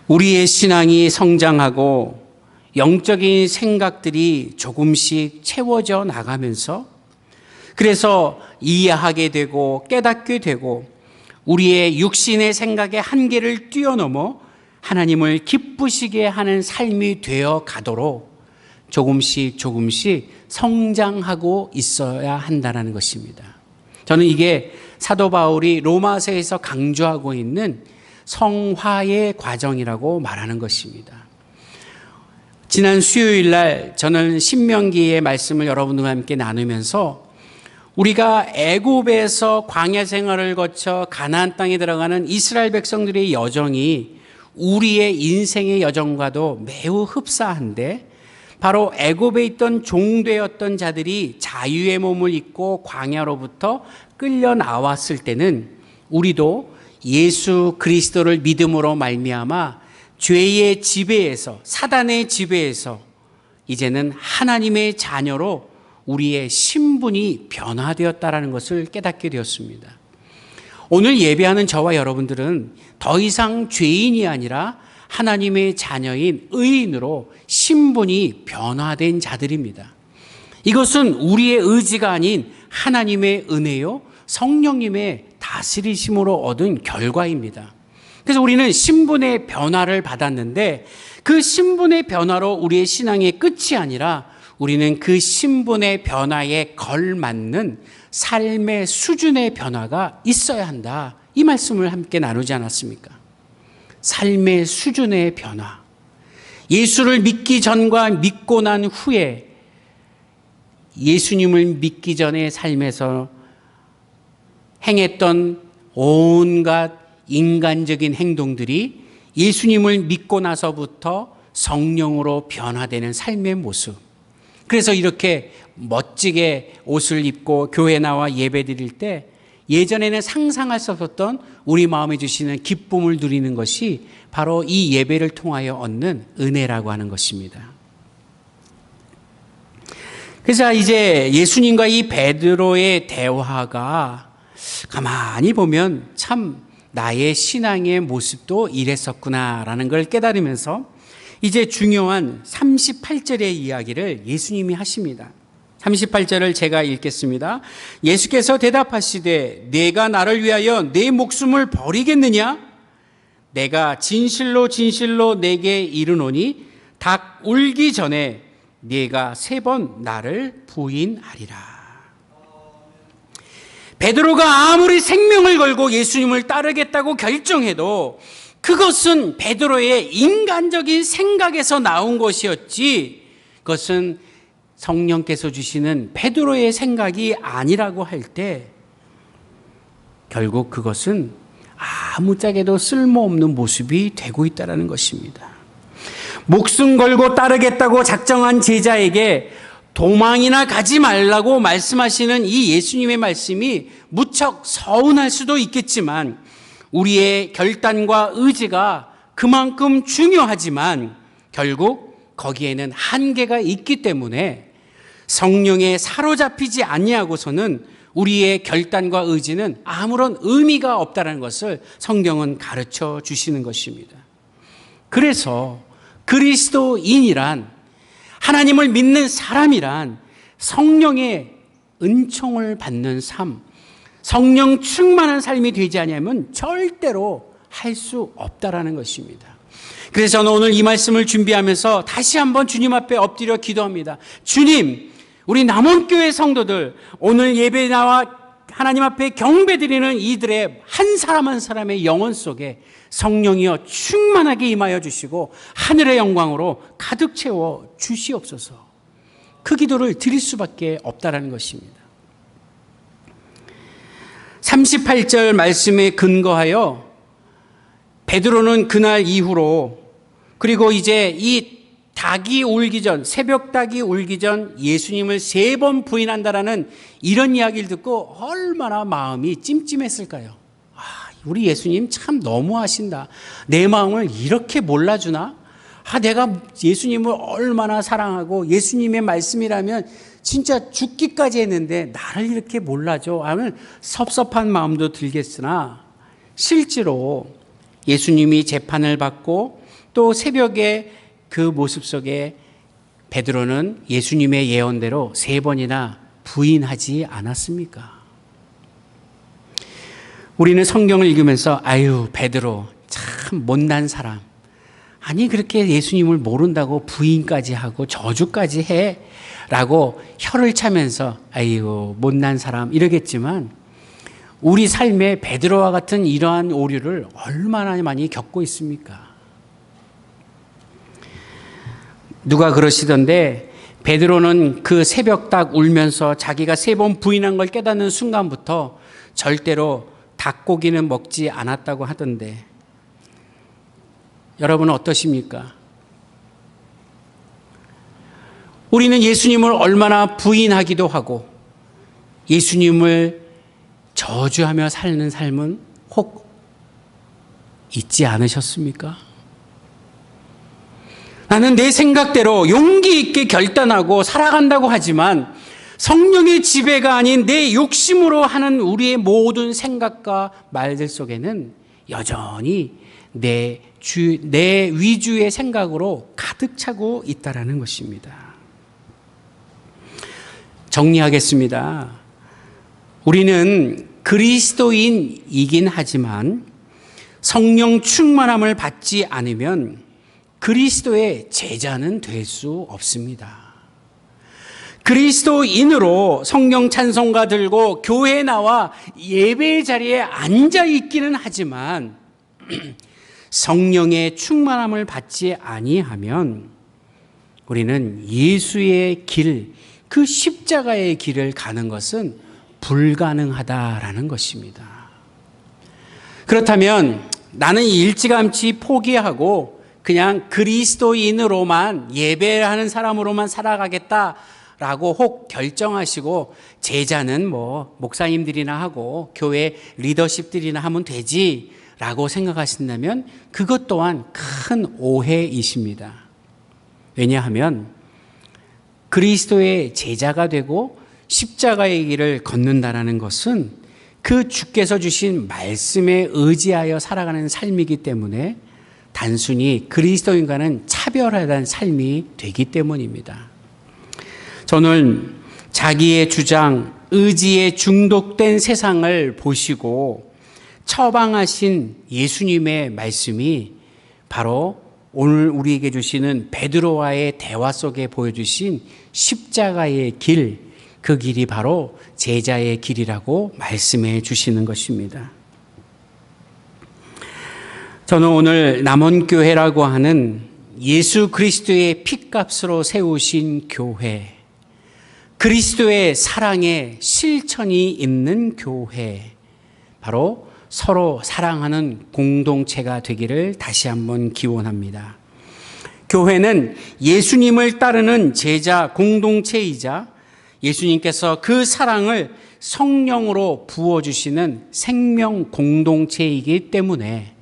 우리의 신앙이 성장하고 영적인 생각들이 조금씩 채워져 나가면서 그래서 이해하게 되고 깨닫게 되고 우리의 육신의 생각의 한계를 뛰어넘어 하나님을 기쁘시게 하는 삶이 되어 가도록 조금씩 성장하고 있어야 한다는 것입니다. 저는 이게 사도 바울이 로마서에서 강조하고 있는 성화의 과정이라고 말하는 것입니다. 지난 수요일 날 저는 신명기의 말씀을 여러분들과 함께 나누면서 우리가 애굽에서 광야 생활을 거쳐 가나안 땅에 들어가는 이스라엘 백성들의 여정이 우리의 인생의 여정과도 매우 흡사한데 바로 애굽에 있던 종되었던 자들이 자유의 몸을 입고 광야로부터 끌려 나왔을 때는 우리도 예수 그리스도를 믿음으로 말미암아 죄의 지배에서 사단의 지배에서 이제는 하나님의 자녀로 우리의 신분이 변화되었다라는 것을 깨닫게 되었습니다. 오늘 예배하는 저와 여러분들은 더 이상 죄인이 아니라 하나님의 자녀인 의인으로 신분이 변화된 자들입니다. 이것은 우리의 의지가 아닌 하나님의 은혜요 성령님의 다스리심으로 얻은 결과입니다. 그래서 우리는 신분의 변화를 받았는데 그 신분의 변화로 우리의 신앙의 끝이 아니라 우리는 그 신분의 변화에 걸맞는 삶의 수준의 변화가 있어야 한다. 이 말씀을 함께 나누지 않았습니까? 삶의 수준의 변화. 예수를 믿기 전과 믿고 난 후에 예수님을 믿기 전의 삶에서 행했던 온갖 인간적인 행동들이 예수님을 믿고 나서부터 성령으로 변화되는 삶의 모습. 그래서 이렇게 멋지게 옷을 입고 교회 나와 예배 드릴 때 예전에는 상상할 수 없었던 우리 마음에 주시는 기쁨을 누리는 것이 바로 이 예배를 통하여 얻는 은혜라고 하는 것입니다. 그래서 이제 예수님과 이 베드로의 대화가 가만히 보면 참 나의 신앙의 모습도 이랬었구나라는 걸 깨달으면서 이제 중요한 38절의 이야기를 예수님이 하십니다. 38절을 제가 읽겠습니다. 예수께서 대답하시되 내가 나를 위하여 내 목숨을 버리겠느냐? 내가 진실로 진실로 내게 이르노니 닭 울기 전에 네가 3번 나를 부인하리라. 베드로가 아무리 생명을 걸고 예수님을 따르겠다고 결정해도 그것은 베드로의 인간적인 생각에서 나온 것이었지, 그것은 성령께서 주시는 베드로의 생각이 아니라고 할 때 결국 그것은 아무짝에도 쓸모없는 모습이 되고 있다는 것입니다. 목숨 걸고 따르겠다고 작정한 제자에게 도망이나 가지 말라고 말씀하시는 이 예수님의 말씀이 무척 서운할 수도 있겠지만 우리의 결단과 의지가 그만큼 중요하지만 결국 거기에는 한계가 있기 때문에 성령에 사로잡히지 아니하고서는 우리의 결단과 의지는 아무런 의미가 없다는 것을 성경은 가르쳐 주시는 것입니다. 그래서 그리스도인이란, 하나님을 믿는 사람이란 성령의 은총을 받는 삶, 성령 충만한 삶이 되지 않으면 절대로 할 수 없다라는 것입니다. 그래서 저는 오늘 이 말씀을 준비하면서 다시 한번 주님 앞에 엎드려 기도합니다. 주님, 우리 남원교회 성도들 오늘 예배 나와 하나님 앞에 경배드리는 이들의 한 사람 한 사람의 영혼 속에 성령이여 충만하게 임하여 주시고 하늘의 영광으로 가득 채워 주시옵소서. 그 기도를 드릴 수밖에 없다라는 것입니다. 38절 말씀에 근거하여 베드로는 그날 이후로, 그리고 이제 이 닭이 울기 전, 새벽 닭이 울기 전 예수님을 3번 부인한다라는 이런 이야기를 듣고 얼마나 마음이 찜찜했을까요? 우리 예수님 참 너무하신다. 내 마음을 이렇게 몰라주나? 내가 예수님을 얼마나 사랑하고 예수님의 말씀이라면 진짜 죽기까지 했는데 나를 이렇게 몰라줘 하면 섭섭한 마음도 들겠으나 실제로 예수님이 재판을 받고 또 새벽에 그 모습 속에 베드로는 예수님의 예언대로 3번이나 부인하지 않았습니까? 우리는 성경을 읽으면서 아유 베드로 참 못난 사람, 아니 그렇게 예수님을 모른다고 부인까지 하고 저주까지 해 라고 혀를 차면서 아유 못난 사람 이러겠지만 우리 삶에 베드로와 같은 이러한 오류를 얼마나 많이 겪고 있습니까? 누가 그러시던데 베드로는 그 새벽 닭 울면서 자기가 3번 부인한 걸 깨닫는 순간부터 절대로 닭고기는 먹지 않았다고 하던데 여러분은 어떠십니까? 우리는 예수님을 얼마나 부인하기도 하고 예수님을 저주하며 사는 삶은 혹 있지 않으셨습니까? 나는 내 생각대로 용기 있게 결단하고 살아간다고 하지만 성령의 지배가 아닌 내 욕심으로 하는 우리의 모든 생각과 말들 속에는 여전히 내 위주의 생각으로 가득 차고 있다라는 것입니다. 정리하겠습니다. 우리는 그리스도인이긴 하지만 성령 충만함을 받지 않으면 그리스도의 제자는 될 수 없습니다. 그리스도인으로 성령 찬송가 들고 교회에 나와 예배 자리에 앉아 있기는 하지만 성령의 충만함을 받지 아니하면 우리는 예수의 길, 그 십자가의 길을 가는 것은 불가능하다라는 것입니다. 그렇다면 나는 일찌감치 포기하고 그냥 그리스도인으로만 예배하는 사람으로만 살아가겠다 라고 혹 결정하시고 제자는 뭐 목사님들이나 하고 교회 리더십들이나 하면 되지 라고 생각하신다면 그것 또한 큰 오해이십니다. 왜냐하면 그리스도의 제자가 되고 십자가의 길을 걷는다라는 것은 그 주께서 주신 말씀에 의지하여 살아가는 삶이기 때문에 단순히 그리스도인과는 차별화된 삶이 되기 때문입니다. 저는 자기의 주장, 의지에 중독된 세상을 보시고 처방하신 예수님의 말씀이 바로 오늘 우리에게 주시는 베드로와의 대화 속에 보여주신 십자가의 길, 그 길이 바로 제자의 길이라고 말씀해 주시는 것입니다. 저는 오늘 남원교회라고 하는 예수 그리스도의 핏값으로 세우신 교회, 그리스도의 사랑의 실천이 있는 교회, 바로 서로 사랑하는 공동체가 되기를 다시 한번 기원합니다. 교회는 예수님을 따르는 제자 공동체이자 예수님께서 그 사랑을 성령으로 부어주시는 생명 공동체이기 때문에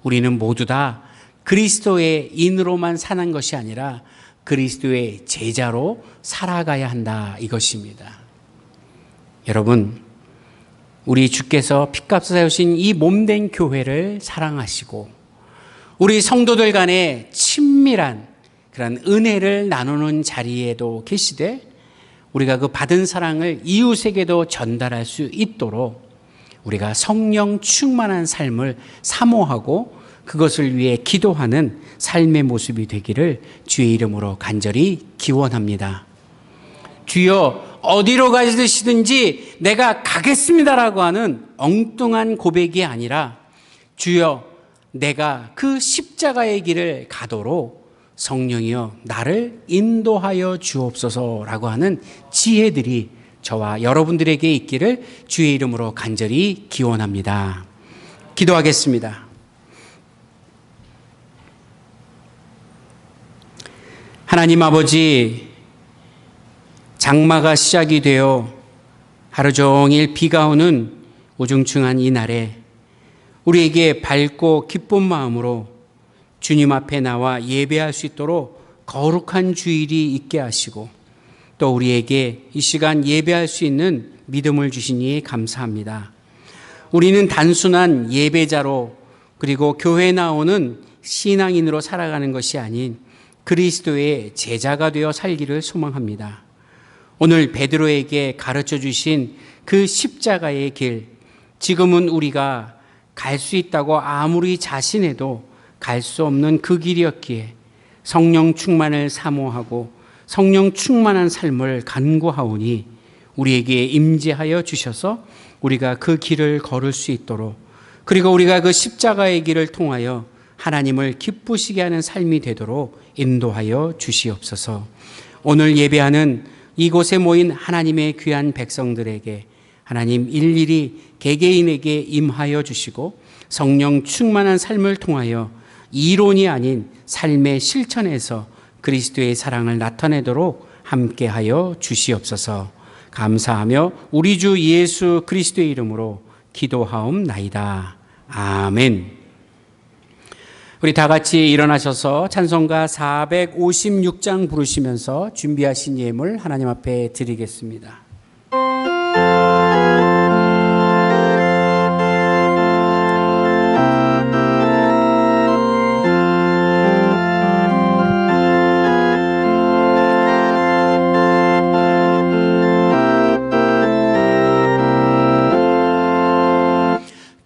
우리는 모두 다 그리스도의 인으로만 사는 것이 아니라 그리스도의 제자로 살아가야 한다 이것입니다. 여러분, 우리 주께서 핏값을 세우신 이 몸된 교회를 사랑하시고 우리 성도들 간에 친밀한 그런 은혜를 나누는 자리에도 계시되 우리가 그 받은 사랑을 이웃에게도 전달할 수 있도록 우리가 성령 충만한 삶을 사모하고 그것을 위해 기도하는 삶의 모습이 되기를 주의 이름으로 간절히 기원합니다. 주여 어디로 가시든지 내가 가겠습니다라고 하는 엉뚱한 고백이 아니라 주여 내가 그 십자가의 길을 가도록 성령이여 나를 인도하여 주옵소서라고 하는 지혜들이 저와 여러분들에게 있기를 주의 이름으로 간절히 기원합니다. 기도하겠습니다. 하나님 아버지, 장마가 시작이 되어 하루 종일 비가 오는 우중충한 이 날에 우리에게 밝고 기쁜 마음으로 주님 앞에 나와 예배할 수 있도록 거룩한 주일이 있게 하시고 또 우리에게 이 시간 예배할 수 있는 믿음을 주시니 감사합니다. 우리는 단순한 예배자로 그리고 교회에 나오는 신앙인으로 살아가는 것이 아닌 그리스도의 제자가 되어 살기를 소망합니다. 오늘 베드로에게 가르쳐 주신 그 십자가의 길, 지금은 우리가 갈 수 있다고 아무리 자신해도 갈 수 없는 그 길이었기에 성령 충만을 사모하고 성령 충만한 삶을 간구하오니 우리에게 임재하여 주셔서 우리가 그 길을 걸을 수 있도록 그리고 우리가 그 십자가의 길을 통하여 하나님을 기쁘시게 하는 삶이 되도록 인도하여 주시옵소서. 오늘 예배하는 이곳에 모인 하나님의 귀한 백성들에게 하나님 일일이 개개인에게 임하여 주시고 성령 충만한 삶을 통하여 이론이 아닌 삶의 실천에서 그리스도의 사랑을 나타내도록 함께하여 주시옵소서. 감사하며 우리 주 예수 그리스도의 이름으로 기도하옵나이다. 아멘. 우리 다 같이 일어나셔서 찬송가 456장 부르시면서 준비하신 예물 하나님 앞에 드리겠습니다.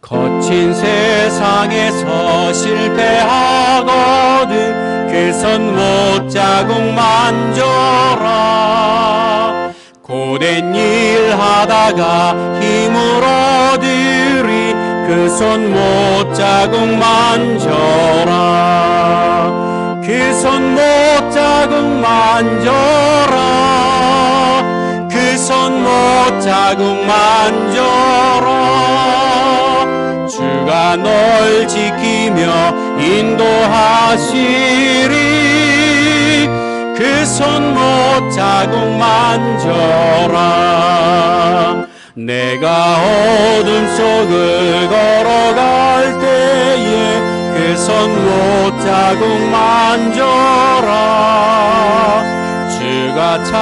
거친 세상에서 실패하거든 그 손 못자국 만져라. 고된 일 하다가 힘을 얻으리 그 손 못자국 만져라. 그 손 못자국 만져라. 그 손 못자국 만져라. 주가 널 지키며 인도하시리. 그 손 못자국 만져라. 내가 어둠 속을 걸어갈 때에 그 손 못자국 만져라. 주가 참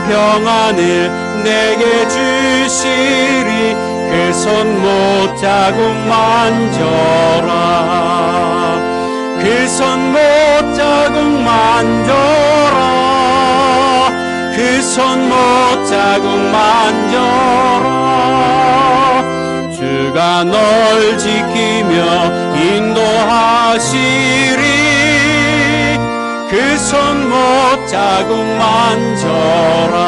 평안을 내게 주시리. 그 손 못자국 만져라. 그 손 못자국 만져라. 그 손 못자국 만져라. 주가 널 지키며 인도하시리. 그 손 못자국 만져라.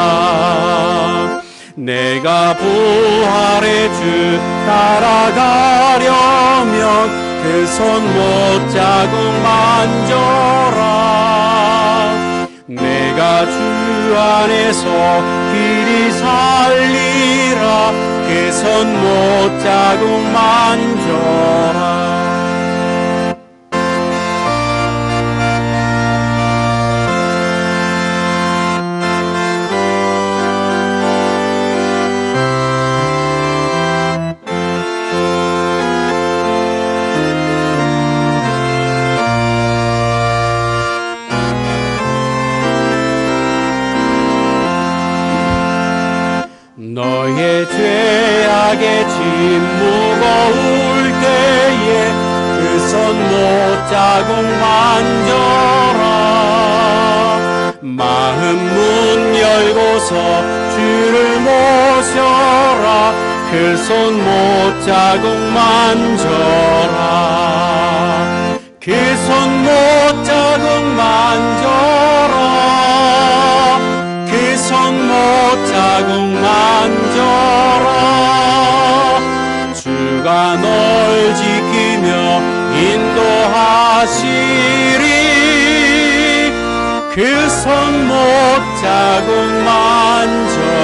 내가 부활의 주 따라가려면 그 손 못자국 만져라. 내가 주 안에서 길이 살리라. 그 손 못자국 만져라. 너의 죄악의 짐 무거울 때에 그 손 못자국 만져라. 마음 문 열고서 주를 모셔라. 그 손 못자국 만져라. 그 손 못자국 만져라. 그 손 못자국 만져라. 주가 널 지키며 인도하시리. 그 손 못자국 만져라.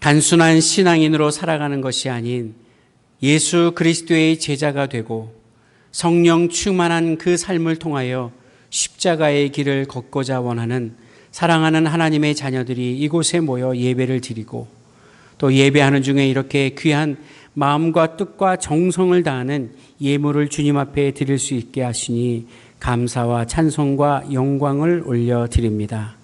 단순한 신앙인으로 살아가는 것이 아닌 예수 그리스도의 제자가 되고 성령 충만한 그 삶을 통하여 십자가의 길을 걷고자 원하는 사랑하는 하나님의 자녀들이 이곳에 모여 예배를 드리고 또 예배하는 중에 이렇게 귀한 마음과 뜻과 정성을 다하는 예물을 주님 앞에 드릴 수 있게 하시니 감사와 찬송과 영광을 올려드립니다.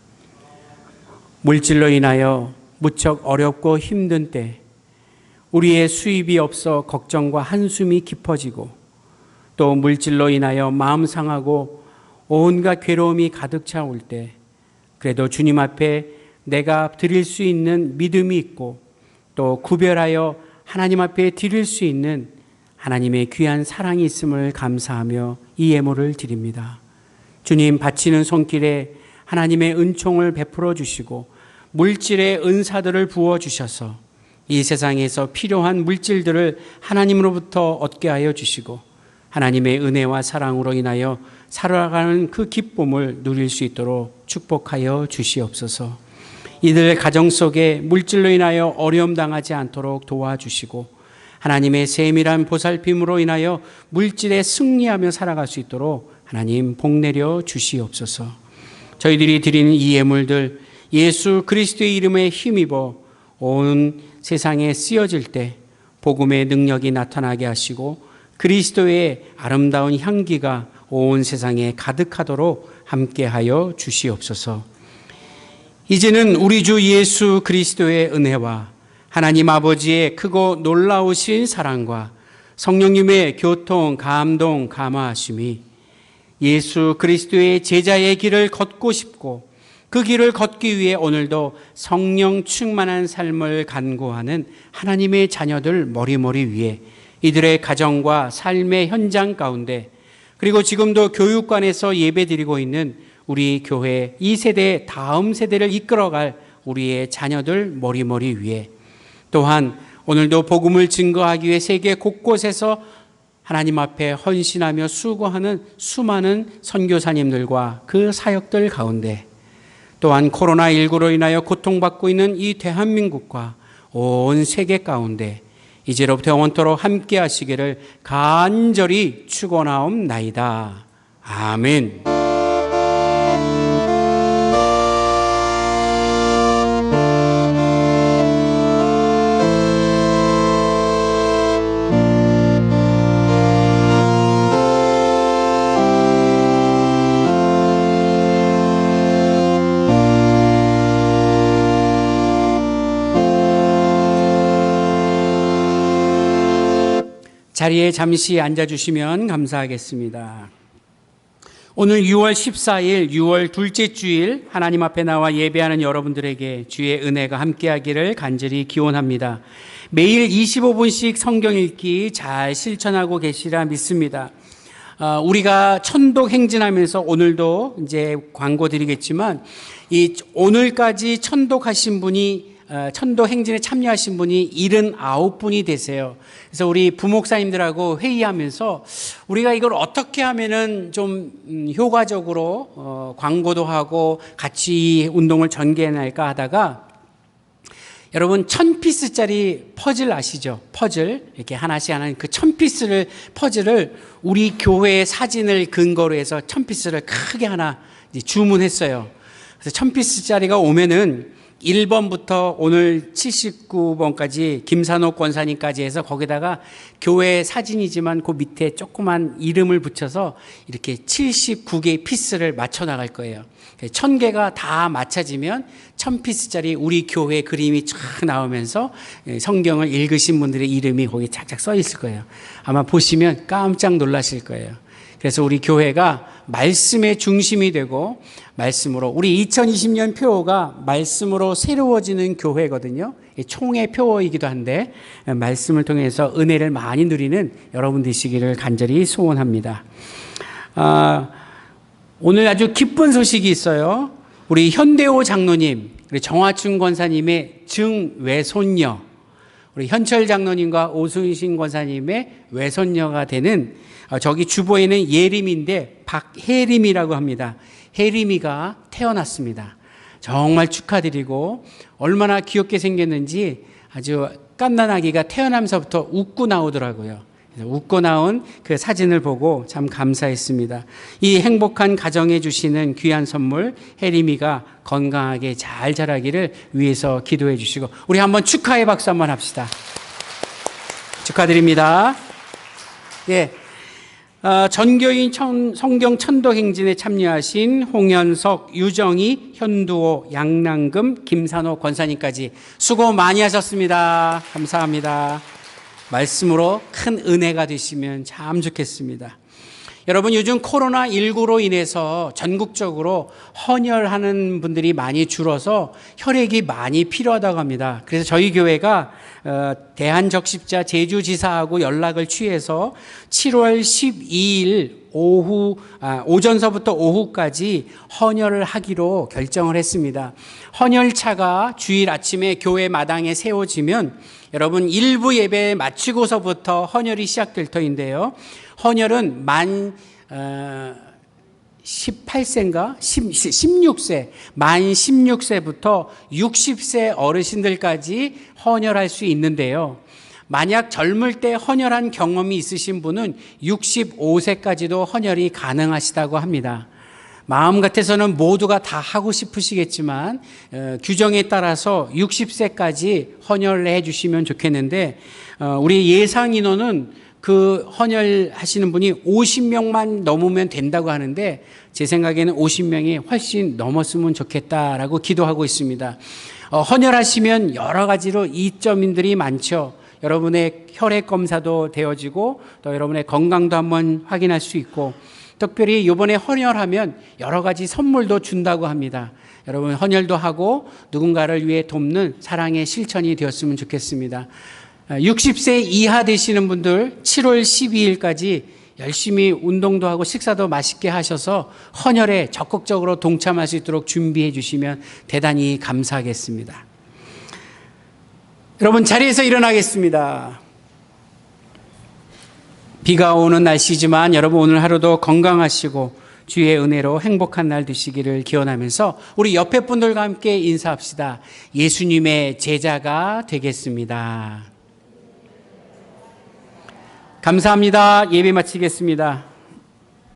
물질로 인하여 무척 어렵고 힘든 때 우리의 수입이 없어 걱정과 한숨이 깊어지고 또 물질로 인하여 마음 상하고 온갖 괴로움이 가득 차올 때 그래도 주님 앞에 내가 드릴 수 있는 믿음이 있고 또 구별하여 하나님 앞에 드릴 수 있는 하나님의 귀한 사랑이 있음을 감사하며 이 예물을 드립니다. 주님 바치는 손길에 하나님의 은총을 베풀어 주시고 물질의 은사들을 부어 주셔서 이 세상에서 필요한 물질들을 하나님으로부터 얻게 하여 주시고 하나님의 은혜와 사랑으로 인하여 살아가는 그 기쁨을 누릴 수 있도록 축복하여 주시옵소서. 이들 가정 속에 물질로 인하여 어려움 당하지 않도록 도와주시고 하나님의 세밀한 보살핌으로 인하여 물질에 승리하며 살아갈 수 있도록 하나님 복내려 주시옵소서. 저희들이 드리는 이 예물들 예수 그리스도의 이름에 힘입어 온 세상에 쓰여질 때 복음의 능력이 나타나게 하시고 그리스도의 아름다운 향기가 온 세상에 가득하도록 함께하여 주시옵소서. 이제는 우리 주 예수 그리스도의 은혜와 하나님 아버지의 크고 놀라우신 사랑과 성령님의 교통, 감동, 감화하심이 예수 그리스도의 제자의 길을 걷고 싶고 그 길을 걷기 위해 오늘도 성령 충만한 삶을 간구하는 하나님의 자녀들 머리머리 위에 이들의 가정과 삶의 현장 가운데 그리고 지금도 교육관에서 예배드리고 있는 우리 교회 이 세대 다음 세대를 이끌어갈 우리의 자녀들 머리머리 위에 또한 오늘도 복음을 증거하기 위해 세계 곳곳에서 하나님 앞에 헌신하며 수고하는 수많은 선교사님들과 그 사역들 가운데 또한 코로나19로 인하여 고통받고 있는 이 대한민국과 온 세계 가운데 이제로부터 영원토록 함께 하시기를 간절히 축원하옵나이다. 아멘. 자리에 잠시 앉아주시면 감사하겠습니다. 오늘 6월 14일, 6월 둘째 주일 하나님 앞에 나와 예배하는 여러분들에게 주의 은혜가 함께하기를 간절히 기원합니다. 매일 25분씩 성경 읽기 잘 실천하고 계시라 믿습니다. 우리가 천독 행진하면서 오늘도 이제 광고 드리겠지만 이 오늘까지 천독하신 분이 천도 행진에 참여하신 분이 79분이 되세요. 그래서 우리 부목사님들하고 회의하면서 우리가 이걸 어떻게 하면은 좀 효과적으로 광고도 하고 같이 운동을 전개해낼까 하다가 여러분 1000피스짜리 퍼즐 아시죠? 퍼즐 이렇게 하나씩 하는 그 1000피스를 퍼즐을 우리 교회의 사진을 근거로 해서 1000피스를 크게 하나 이제 주문했어요. 그래서 1000피스짜리가 오면은 1번부터 오늘 79번까지 김산옥 권사님까지 해서 거기다가 교회 사진이지만 그 밑에 조그만 이름을 붙여서 이렇게 79개의 피스를 맞춰 나갈 거예요. 1000개가 다 맞춰지면 1000피스짜리 우리 교회 그림이 쫙 나오면서 성경을 읽으신 분들의 이름이 거기 착착 써 있을 거예요. 아마 보시면 깜짝 놀라실 거예요. 그래서 우리 교회가 말씀의 중심이 되고 말씀으로 우리 2020년 표어가 말씀으로 새로워지는 교회거든요. 총의 표어이기도 한데 말씀을 통해서 은혜를 많이 누리는 여러분 되시기를 간절히 소원합니다. 오늘 아주 기쁜 소식이 있어요. 우리 현대호 장로님, 우리 정화춘 권사님의 증외손녀, 우리 현철 장로님과 오순신 권사님의 외손녀가 되는 저기 주보에는 예림인데 박혜림이라고 합니다. 혜림이가 태어났습니다. 정말 축하드리고 얼마나 귀엽게 생겼는지 아주 갓난아기가 태어나면서부터 웃고 나오더라고요. 웃고 나온 그 사진을 보고 참 감사했습니다. 이 행복한 가정에 주시는 귀한 선물 혜림이가 건강하게 잘 자라기를 위해서 기도해 주시고 우리 한번 축하의 박수 한번 합시다. 축하드립니다. 예. 전교인 성경 천도 행진에 참여하신 홍현석, 유정희, 현두호, 양남금, 김산호 권사님까지 수고 많이 하셨습니다. 감사합니다. 말씀으로 큰 은혜가 되시면 참 좋겠습니다. 여러분 요즘 코로나19로 인해서 전국적으로 헌혈하는 분들이 많이 줄어서 혈액이 많이 필요하다고 합니다. 그래서 저희 교회가 대한적십자 제주지사하고 연락을 취해서 7월 12일 오전서부터 오후까지 헌혈을 하기로 결정을 했습니다. 헌혈차가 주일 아침에 교회 마당에 세워지면 여러분 일부 예배 마치고서부터 헌혈이 시작될 터인데요. 헌혈은 만 18세인가? 16세, 만 16세부터 60세 어르신들까지 헌혈할 수 있는데요. 만약 젊을 때 헌혈한 경험이 있으신 분은 65세까지도 헌혈이 가능하시다고 합니다. 마음 같아서는 모두가 다 하고 싶으시겠지만 규정에 따라서 60세까지 헌혈을 해 주시면 좋겠는데 우리 예상 인원은 그 헌혈하시는 분이 50명만 넘으면 된다고 하는데 제 생각에는 50명이 훨씬 넘었으면 좋겠다라고 기도하고 있습니다. 헌혈하시면 여러 가지로 이점들이 많죠. 여러분의 혈액 검사도 되어지고 또 여러분의 건강도 한번 확인할 수 있고 특별히 이번에 헌혈하면 여러 가지 선물도 준다고 합니다. 여러분 헌혈도 하고 누군가를 위해 돕는 사랑의 실천이 되었으면 좋겠습니다. 60세 이하 되시는 분들 7월 12일까지 열심히 운동도 하고 식사도 맛있게 하셔서 헌혈에 적극적으로 동참할 수 있도록 준비해 주시면 대단히 감사하겠습니다. 여러분 자리에서 일어나겠습니다. 비가 오는 날씨지만 여러분 오늘 하루도 건강하시고 주의 은혜로 행복한 날 되시기를 기원하면서 우리 옆에 분들과 함께 인사합시다. 예수님의 제자가 되겠습니다. 감사합니다. 예배 마치겠습니다.